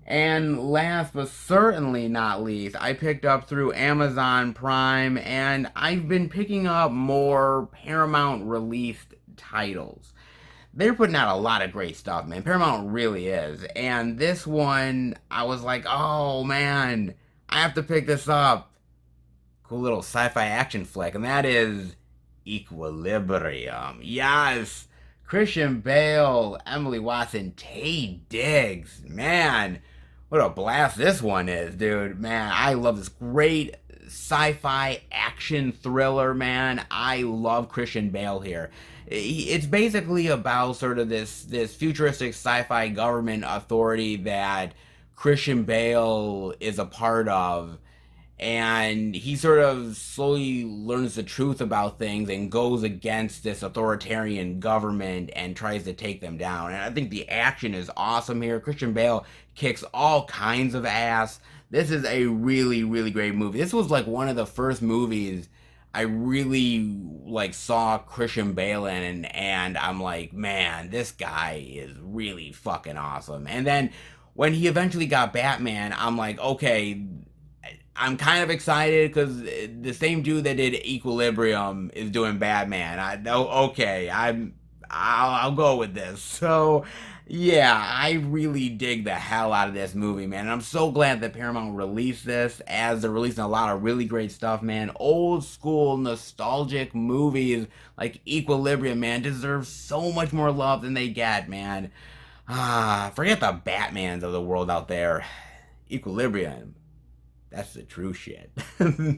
And last but certainly not least, I picked up through Amazon Prime, and I've been picking up more Paramount released titles. They're putting out a lot of great stuff, man. Paramount really is. And this one, I was like, oh man, I have to pick this up. Cool little sci-fi action flick, and that is Equilibrium. Yes! Christian Bale, Emily Watson, Taye Diggs. Man, what a blast this one is, dude. Man, I love this great sci-fi action thriller, man. I love Christian Bale here. It's basically about sort of this futuristic sci-fi government authority that Christian Bale is a part of, and he sort of slowly learns the truth about things and goes against this authoritarian government and tries to take them down. And I think the action is awesome here. Christian Bale kicks all kinds of ass. This is a really, really great movie. This was like one of the first movies I really like saw Christian Bale in, and I'm like, man, this guy is really fucking awesome. And then when he eventually got Batman, I'm like, okay, I'm kind of excited because the same dude that did Equilibrium is doing Batman. I know, okay, I'll go with this. So yeah, I really dig the hell out of this movie, man. And I'm so glad that Paramount released this, as they're releasing a lot of really great stuff, man. Old school nostalgic movies like Equilibrium, man, deserve so much more love than they get, man. Forget the Batmans of the world out there. Equilibrium, that's the true shit.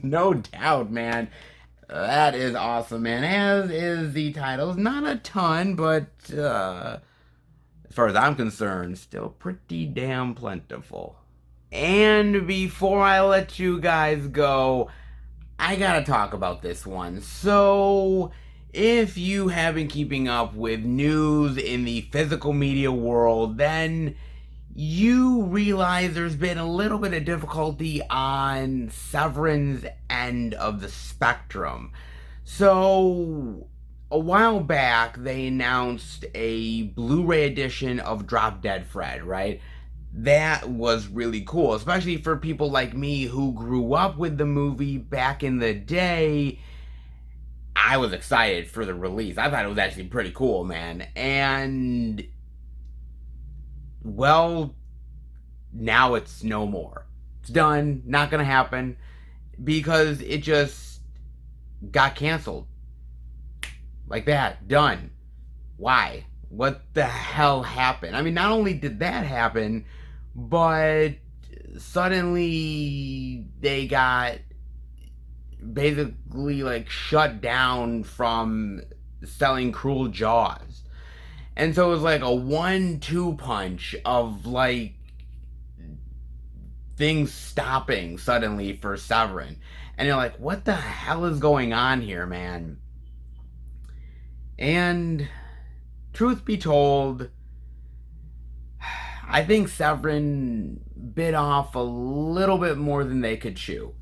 No doubt, man. That is awesome, man. As is the titles. Not a ton, but as far as I'm concerned, still pretty damn plentiful. And before I let you guys go, I gotta talk about this one. So, if you have been keeping up with news in the physical media world, then you realize there's been a little bit of difficulty on Severin's end of the spectrum. So, a while back, they announced a Blu-ray edition of Drop Dead Fred, right? That was really cool, especially for people like me who grew up with the movie back in the day. I was excited for the release. I thought it was actually pretty cool, man. And, well, now it's no more. It's done. Not gonna happen. Because it just got canceled. Like that. Done. Why? What the hell happened? I mean, not only did that happen, but suddenly they got basically like shut down from selling Cruel Jaws. And so it was like a 1-2 punch of like things stopping suddenly for Severin. And you're like, what the hell is going on here, man? And truth be told, I think Severin bit off a little bit more than they could chew.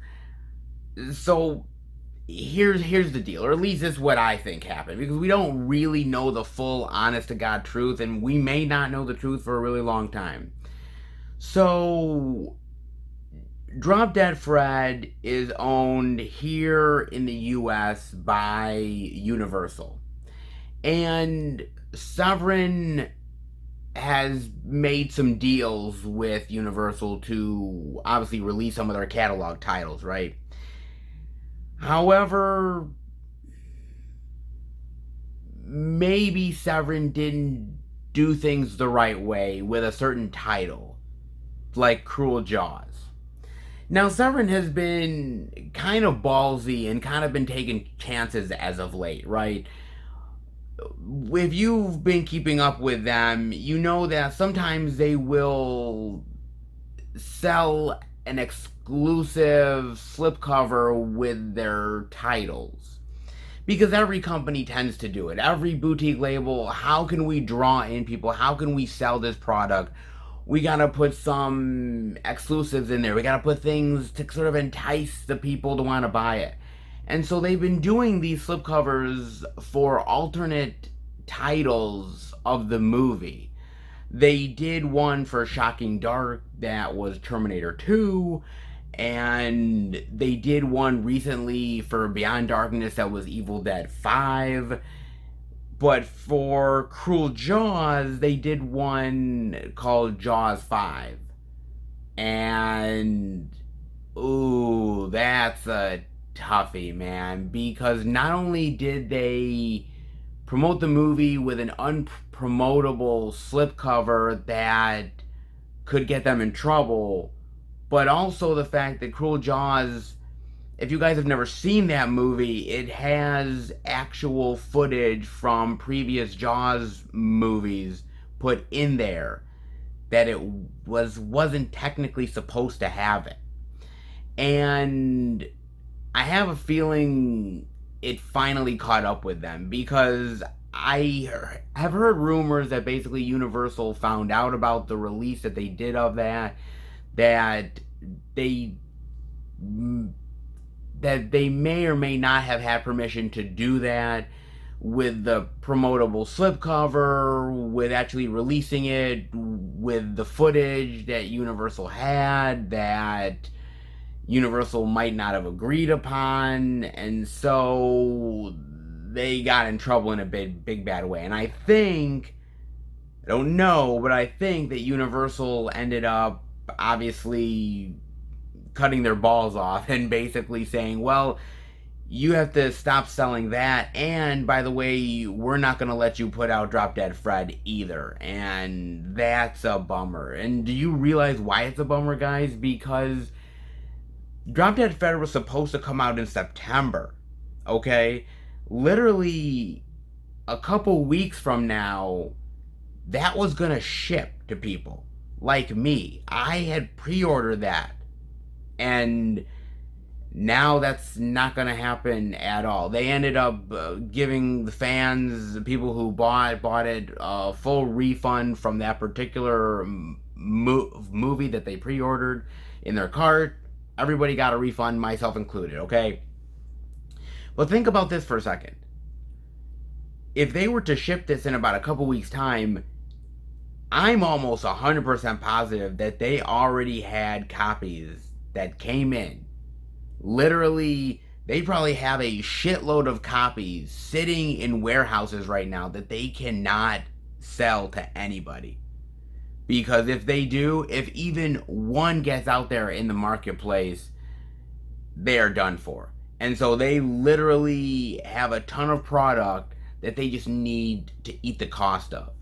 So here's the deal, or at least this is what I think happened, because we don't really know the full honest to God truth, and we may not know the truth for a really long time. So Drop Dead Fred is owned here in the US by Universal. And Severin has made some deals with Universal to obviously release some of their catalog titles, right? However, maybe Severin didn't do things the right way with a certain title, like Cruel Jaws. Now, Severin has been kind of ballsy and kind of been taking chances as of late, right? If you've been keeping up with them, you know that sometimes they will sell an exclusive slipcover with their titles. Because every company tends to do it. Every boutique label, how can we draw in people? How can we sell this product? We gotta put some exclusives in there. We gotta put things to sort of entice the people to want to buy it. And so they've been doing these slipcovers for alternate titles of the movie. They did one for Shocking Dark that was Terminator 2, and they did one recently for Beyond Darkness that was Evil Dead 5. But for Cruel Jaws, they did one called Jaws 5. And, ooh, that's a toughie, man. Because not only did they promote the movie with an unpromotable slipcover that could get them in trouble, but also the fact that Cruel Jaws, if you guys have never seen that movie, it has actual footage from previous Jaws movies put in there that it wasn't technically supposed to have it. And I have a feeling it finally caught up with them, because I have heard rumors that basically Universal found out about the release that they did of that they may or may not have had permission to do that with the promotable slipcover, with actually releasing it with the footage that Universal had, that Universal might not have agreed upon, and so they got in trouble in a big bad way. And I don't know, but I think that Universal ended up obviously cutting their balls off and basically saying, well, you have to stop selling that, and by the way, we're not going to let you put out Drop Dead Fred either. And that's a bummer. And do you realize why it's a bummer, guys? Because Drop Dead Fred was supposed to come out in September, okay? Literally a couple weeks from now, that was going to ship to people like me. I had pre-ordered that, and now that's not going to happen at all. They ended up giving the fans, the people who bought it, a full refund from that particular movie that they pre-ordered in their cart. Everybody got a refund, myself included, okay? But think about this for a second. If they were to ship this in about a couple weeks' time, I'm almost 100% positive that they already had copies that came in literally They probably have a shitload of copies sitting in warehouses right now that they cannot sell to anybody. Because if they do, if even one gets out there in the marketplace, they are done for. And so they literally have a ton of product that they just need to eat the cost of.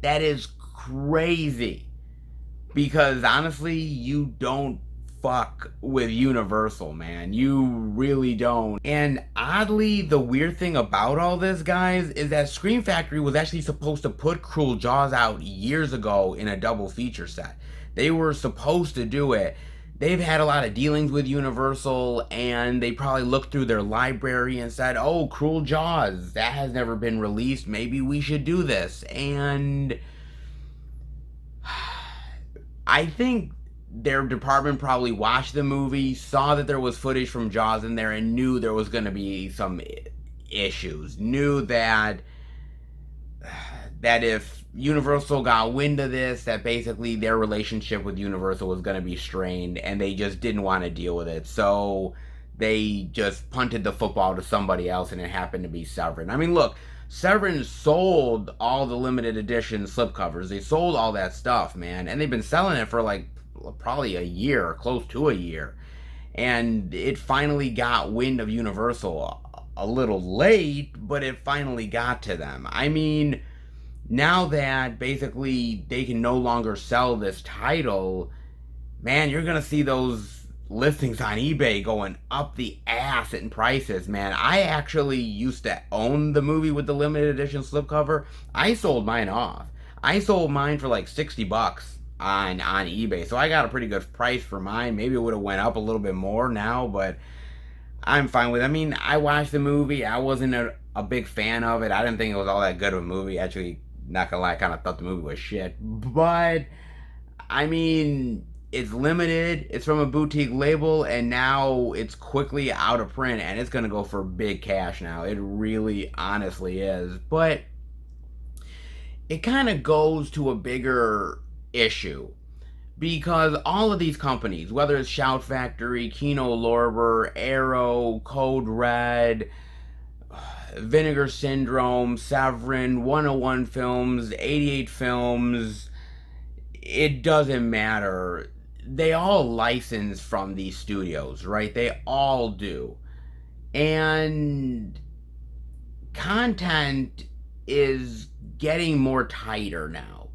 That is crazy. Because honestly, you don't fuck with Universal, man. You really don't. And oddly, the weird thing about all this, guys, is that Scream Factory was actually supposed to put Cruel Jaws out years ago in a double feature set. They were supposed to do it. They've had a lot of dealings with Universal, and they probably looked through their library and said, oh, Cruel Jaws, that has never been released. Maybe we should do this. And I think their department probably watched the movie, saw that there was footage from Jaws in there, and knew there was going to be some issues. Knew that if Universal got wind of this, that basically their relationship with Universal was going to be strained, and they just didn't want to deal with it. So they just punted the football to somebody else, and it happened to be Severin. I mean, look, Severin sold all the limited edition slipcovers. They sold all that stuff, man, and they've been selling it for like probably a year, close to a year. And it finally got wind of Universal a little late, but it finally got to them. I mean, now that basically they can no longer sell this title, man, you're gonna see those listings on eBay going up the ass in prices, man. I actually used to own the movie with the limited edition slipcover. I sold mine off. I sold mine for like $60 on eBay, so I got a pretty good price for mine. Maybe it would have went up a little bit more now, but I'm fine with it. I mean, I watched the movie. I wasn't a big fan of it. I didn't think it was all that good of a movie. Actually, not gonna lie, I kind of thought the movie was shit. But I mean, it's limited, it's from a boutique label, and now it's quickly out of print, and it's gonna go for big cash now. It really honestly is. But it kind of goes to a bigger issue, because all of these companies, whether it's Shout Factory, Kino Lorber, Arrow, Code Red, Vinegar Syndrome, Severin, 101 Films, 88 Films, it doesn't matter. They all license from these studios, right? They all do. And content is getting more tighter now.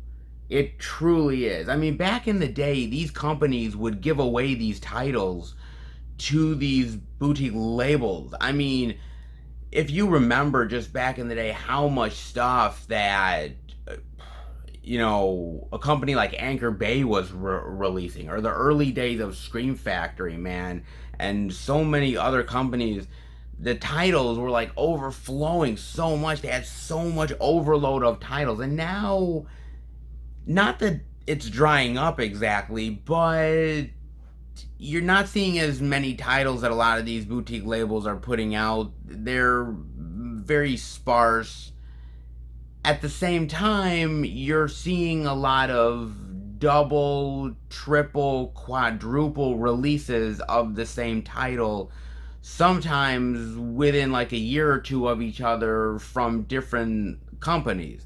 It truly is. I mean, back in the day, these companies would give away these titles to these boutique labels. I mean, if you remember just back in the day how much stuff that a company like Anchor Bay was releasing, or the early days of Scream Factory, man, and so many other companies, the titles were like overflowing so much. They had so much overload of titles, and now, not that it's drying up exactly, but you're not seeing as many titles that a lot of these boutique labels are putting out. They're very sparse. At the same time, you're seeing a lot of double, triple, quadruple releases of the same title, sometimes within like a year or two of each other from different companies.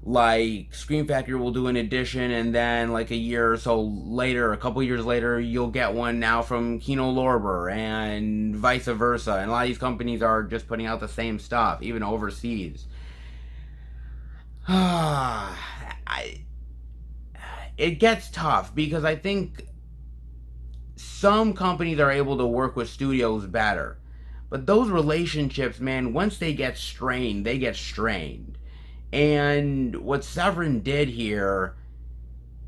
Like Scream Factory will do an edition, and then like a year or so later, a couple years later, you'll get one now from Kino Lorber, and vice versa. And a lot of these companies are just putting out the same stuff, even overseas. It gets tough, because I think some companies are able to work with studios better. But those relationships, man, once they get strained, they get strained. And what Severin did here,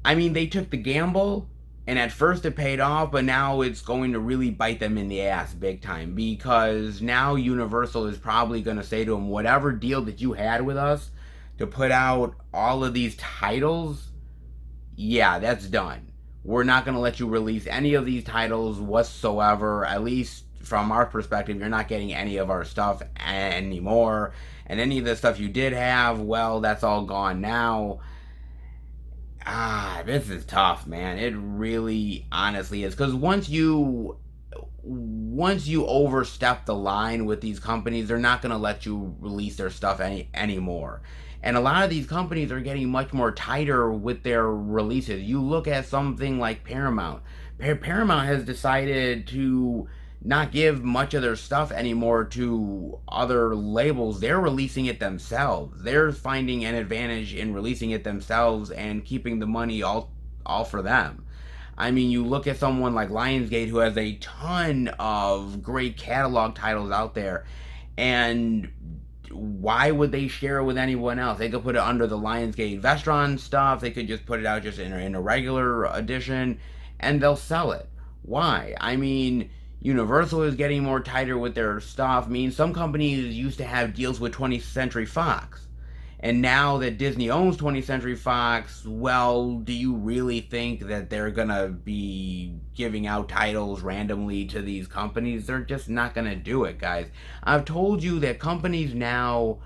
I mean, they took the gamble, and at first it paid off, but now it's going to really bite them in the ass big time, because now Universal is probably going to say to them, whatever deal that you had with us to put out all of these titles, yeah, that's done. We're not going to let you release any of these titles whatsoever. At least from our perspective, you're not getting any of our stuff anymore. And any of the stuff you did have, well, that's all gone now. This is tough, man. It really honestly is. Because once once you overstep the line with these companies, they're not going to let you release their stuff anymore. And a lot of these companies are getting much more tighter with their releases. You look at something like Paramount. Paramount has decided to not give much of their stuff anymore to other labels. They're releasing it themselves. They're finding an advantage in releasing it themselves and keeping the money all for them. I mean, you look at someone like Lionsgate, who has a ton of great catalog titles out there, and why would they share it with anyone else? They could put it under the Lionsgate Vestron stuff. They could just put it out just in a regular edition, and they'll sell it. Why? I mean, Universal is getting more tighter with their stuff. I mean, some companies used to have deals with 20th Century Fox. And now that Disney owns 20th Century Fox, well, do you really think that they're going to be giving out titles randomly to these companies? They're just not going to do it, guys. I've told you that companies now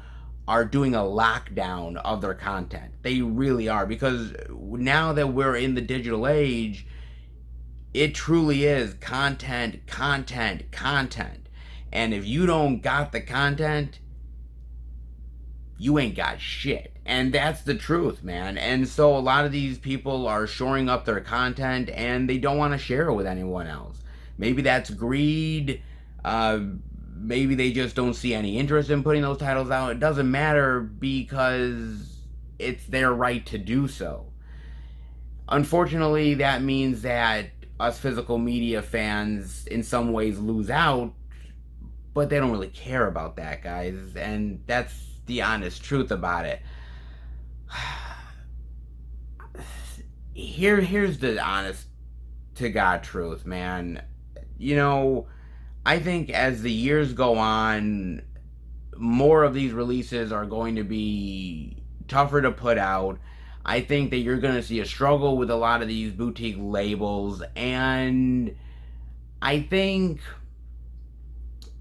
are doing a lockdown of their content. They really are, because now that we're in the digital age, it truly is content, content, content. And if you don't got the content, you ain't got shit. And that's the truth, man. And so a lot of these people are shoring up their content and they don't want to share it with anyone else. Maybe that's greed. Maybe they just don't see any interest in putting those titles out. It doesn't matter, because it's their right to do so. Unfortunately, that means that us physical media fans in some ways lose out, but they don't really care about that, guys. And that's the honest truth about it. Here's the honest to God truth, man. You know, I think as the years go on, more of these releases are going to be tougher to put out. I think that you're going to see a struggle with a lot of these boutique labels, and I think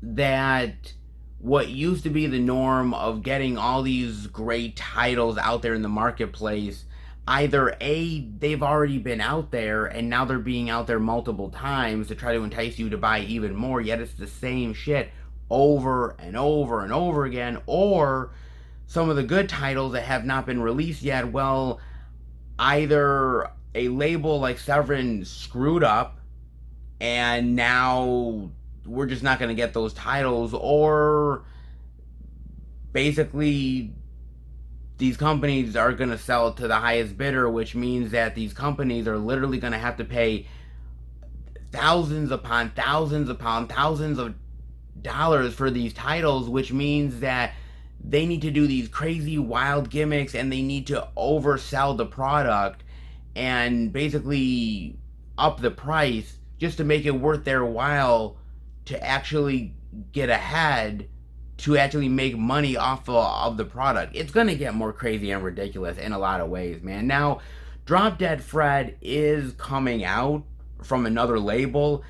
that what used to be the norm of getting all these great titles out there in the marketplace, either A, they've already been out there and now they're being out there multiple times to try to entice you to buy even more, yet it's the same shit over and over and over again, or some of the good titles that have not been released yet, well, either a label like Severin screwed up and now we're just not going to get those titles, or basically these companies are going to sell it to the highest bidder, which means that these companies are literally going to have to pay thousands upon thousands upon thousands of dollars for these titles, which means that they need to do these crazy wild gimmicks and they need to oversell the product and basically up the price just to make it worth their while to actually get ahead, to actually make money off of the product. It's going to get more crazy and ridiculous in a lot of ways, man. Now, Drop Dead Fred is coming out from another label,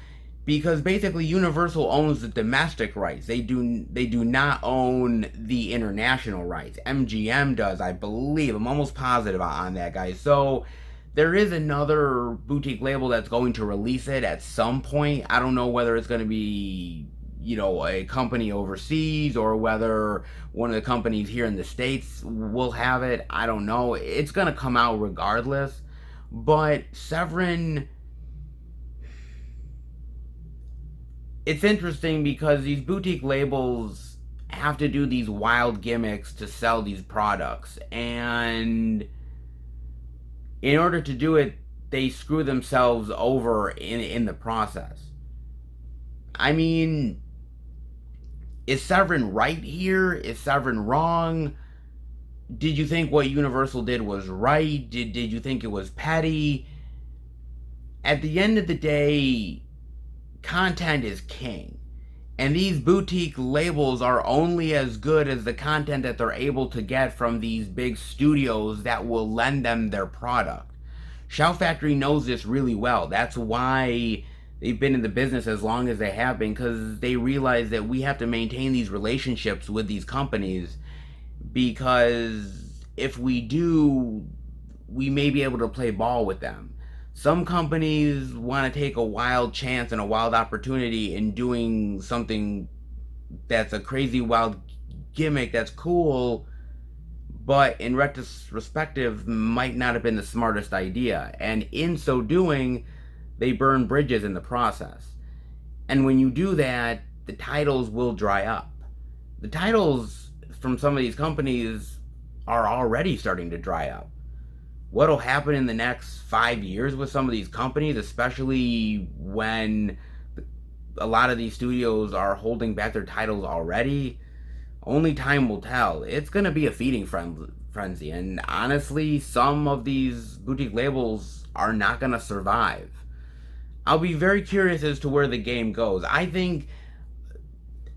because basically Universal owns the domestic rights. They do not own the international rights. MGM does, I believe. I'm almost positive on that, guys. So there is another boutique label that's going to release it at some point. I don't know whether it's going to be, you know, a company overseas or whether one of the companies here in the States will have it. I don't know. It's going to come out regardless. But Severin, it's interesting because these boutique labels have to do these wild gimmicks to sell these products. And in order to do it, they screw themselves over in the process. I mean, is Severin right here? Is Severin wrong? Did you think what Universal did was right? Did you think it was petty? At the end of the day, content is king. And these boutique labels are only as good as the content that they're able to get from these big studios that will lend them their product. Shout Factory knows this really well. That's why they've been in the business as long as they have been, because they realize that we have to maintain these relationships with these companies, because if we do, we may be able to play ball with them. Some companies want to take a wild chance and a wild opportunity in doing something that's a crazy wild gimmick that's cool, but in retrospective might not have been the smartest idea. And in so doing, they burn bridges in the process. And when you do that, the titles will dry up. The titles from some of these companies are already starting to dry up. What'll happen in the next 5 years with some of these companies, especially when a lot of these studios are holding back their titles already, only time will tell. It's going to be a feeding frenzy. And honestly, some of these boutique labels are not going to survive. I'll be very curious as to where the game goes. I think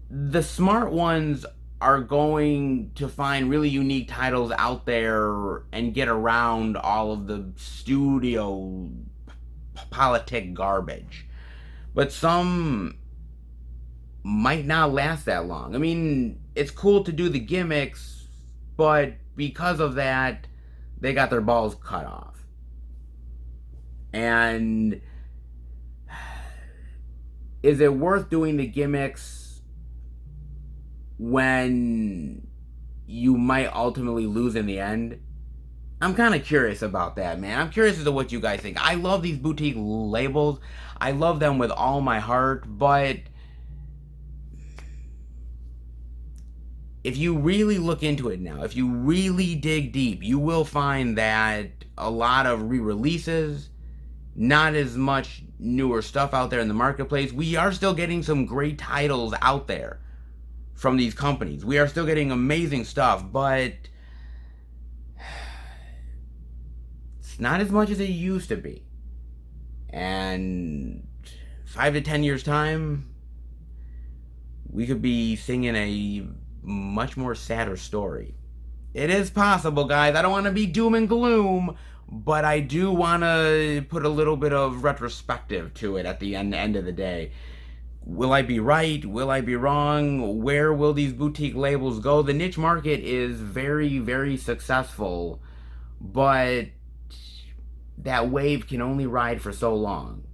the smart ones are going to find really unique titles out there and get around all of the studio politic garbage. But some might not last that long. I mean, it's cool to do the gimmicks, but because of that, they got their balls cut off. And is it worth doing the gimmicks when you might ultimately lose in the end? I'm kind of curious about that, man. I'm curious as to what you guys think. I love these boutique labels. I love them with all my heart, but if you really look into it now, if you really dig deep, you will find that a lot of re-releases, not as much newer stuff out there in the marketplace. We are still getting some great titles out there from these companies. We are still getting amazing stuff, but it's not as much as it used to be. And 5 to 10 years time, we could be singing a much more sadder story. It is possible, guys. I don't want to be doom and gloom, but I do want to put a little bit of retrospective to it at the end of the day. Will I be right? Will I be wrong? Where will these boutique labels go? The niche market is very, very successful, but that wave can only ride for so long.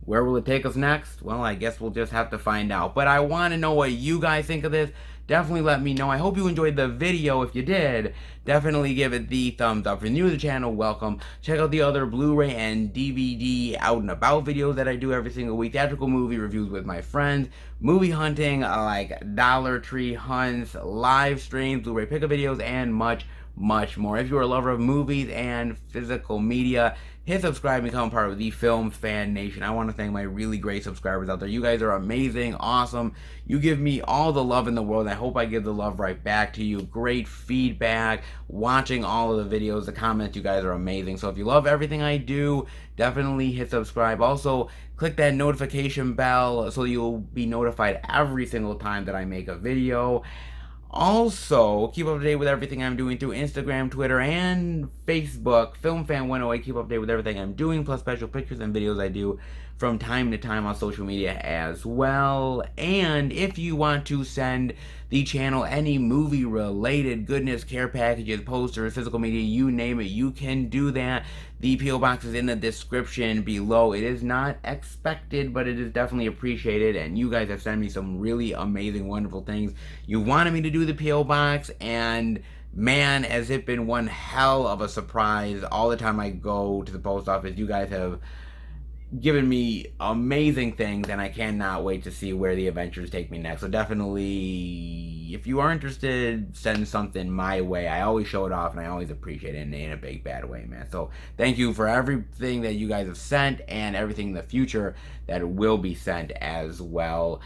Where will it take us next? Well, I guess we'll just have to find out. But I want to know what you guys think of this. Definitely let me know. I hope you enjoyed the video. If you did, definitely give it the thumbs up. If you're new to the channel, welcome. Check out the other Blu-ray and DVD out and about videos that I do every single week. Theatrical movie reviews with my friends. Movie hunting like Dollar Tree hunts, live streams, Blu-ray pickup videos, and much more. If you're a lover of movies and physical media, hit subscribe and become part of the Film Fan Nation. I want to thank my really great subscribers out there. You guys are amazing, awesome. You give me all the love in the world. I hope I give the love right back to you. Great feedback, watching all of the videos, the comments. You guys are amazing. So if you love everything I do, definitely hit subscribe. Also, click that notification bell so you'll be notified every single time that I make a video. Also, keep up to date with everything I'm doing through Instagram, Twitter, and Facebook. FilmFan108, keep up to date with everything I'm doing, plus special pictures and videos I do from time to time on social media as well. And if you want to send the channel any movie-related goodness, care packages, posters, physical media, you name it, you can do that. The P.O. Box is in the description below. It is not expected, but it is definitely appreciated, and you guys have sent me some really amazing, wonderful things. You wanted me to do the P.O. Box, and man, has it been one hell of a surprise. All the time I go to the post office, you guys have given me amazing things, and I cannot wait to see where the adventures take me next. So definitely, if you are interested, send something my way. I always show it off, and I always appreciate it in a big bad way, man. So thank you for everything that you guys have sent, and everything in the future that will be sent as well.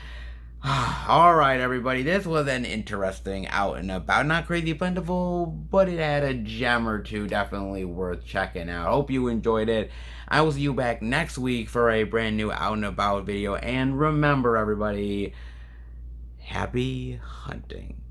Alright, everybody, this was an interesting out and about, not crazy plentiful, but it had a gem or two definitely worth checking out. Hope you enjoyed it. I will see you back next week for a brand new out and about video, and remember, everybody, happy hunting.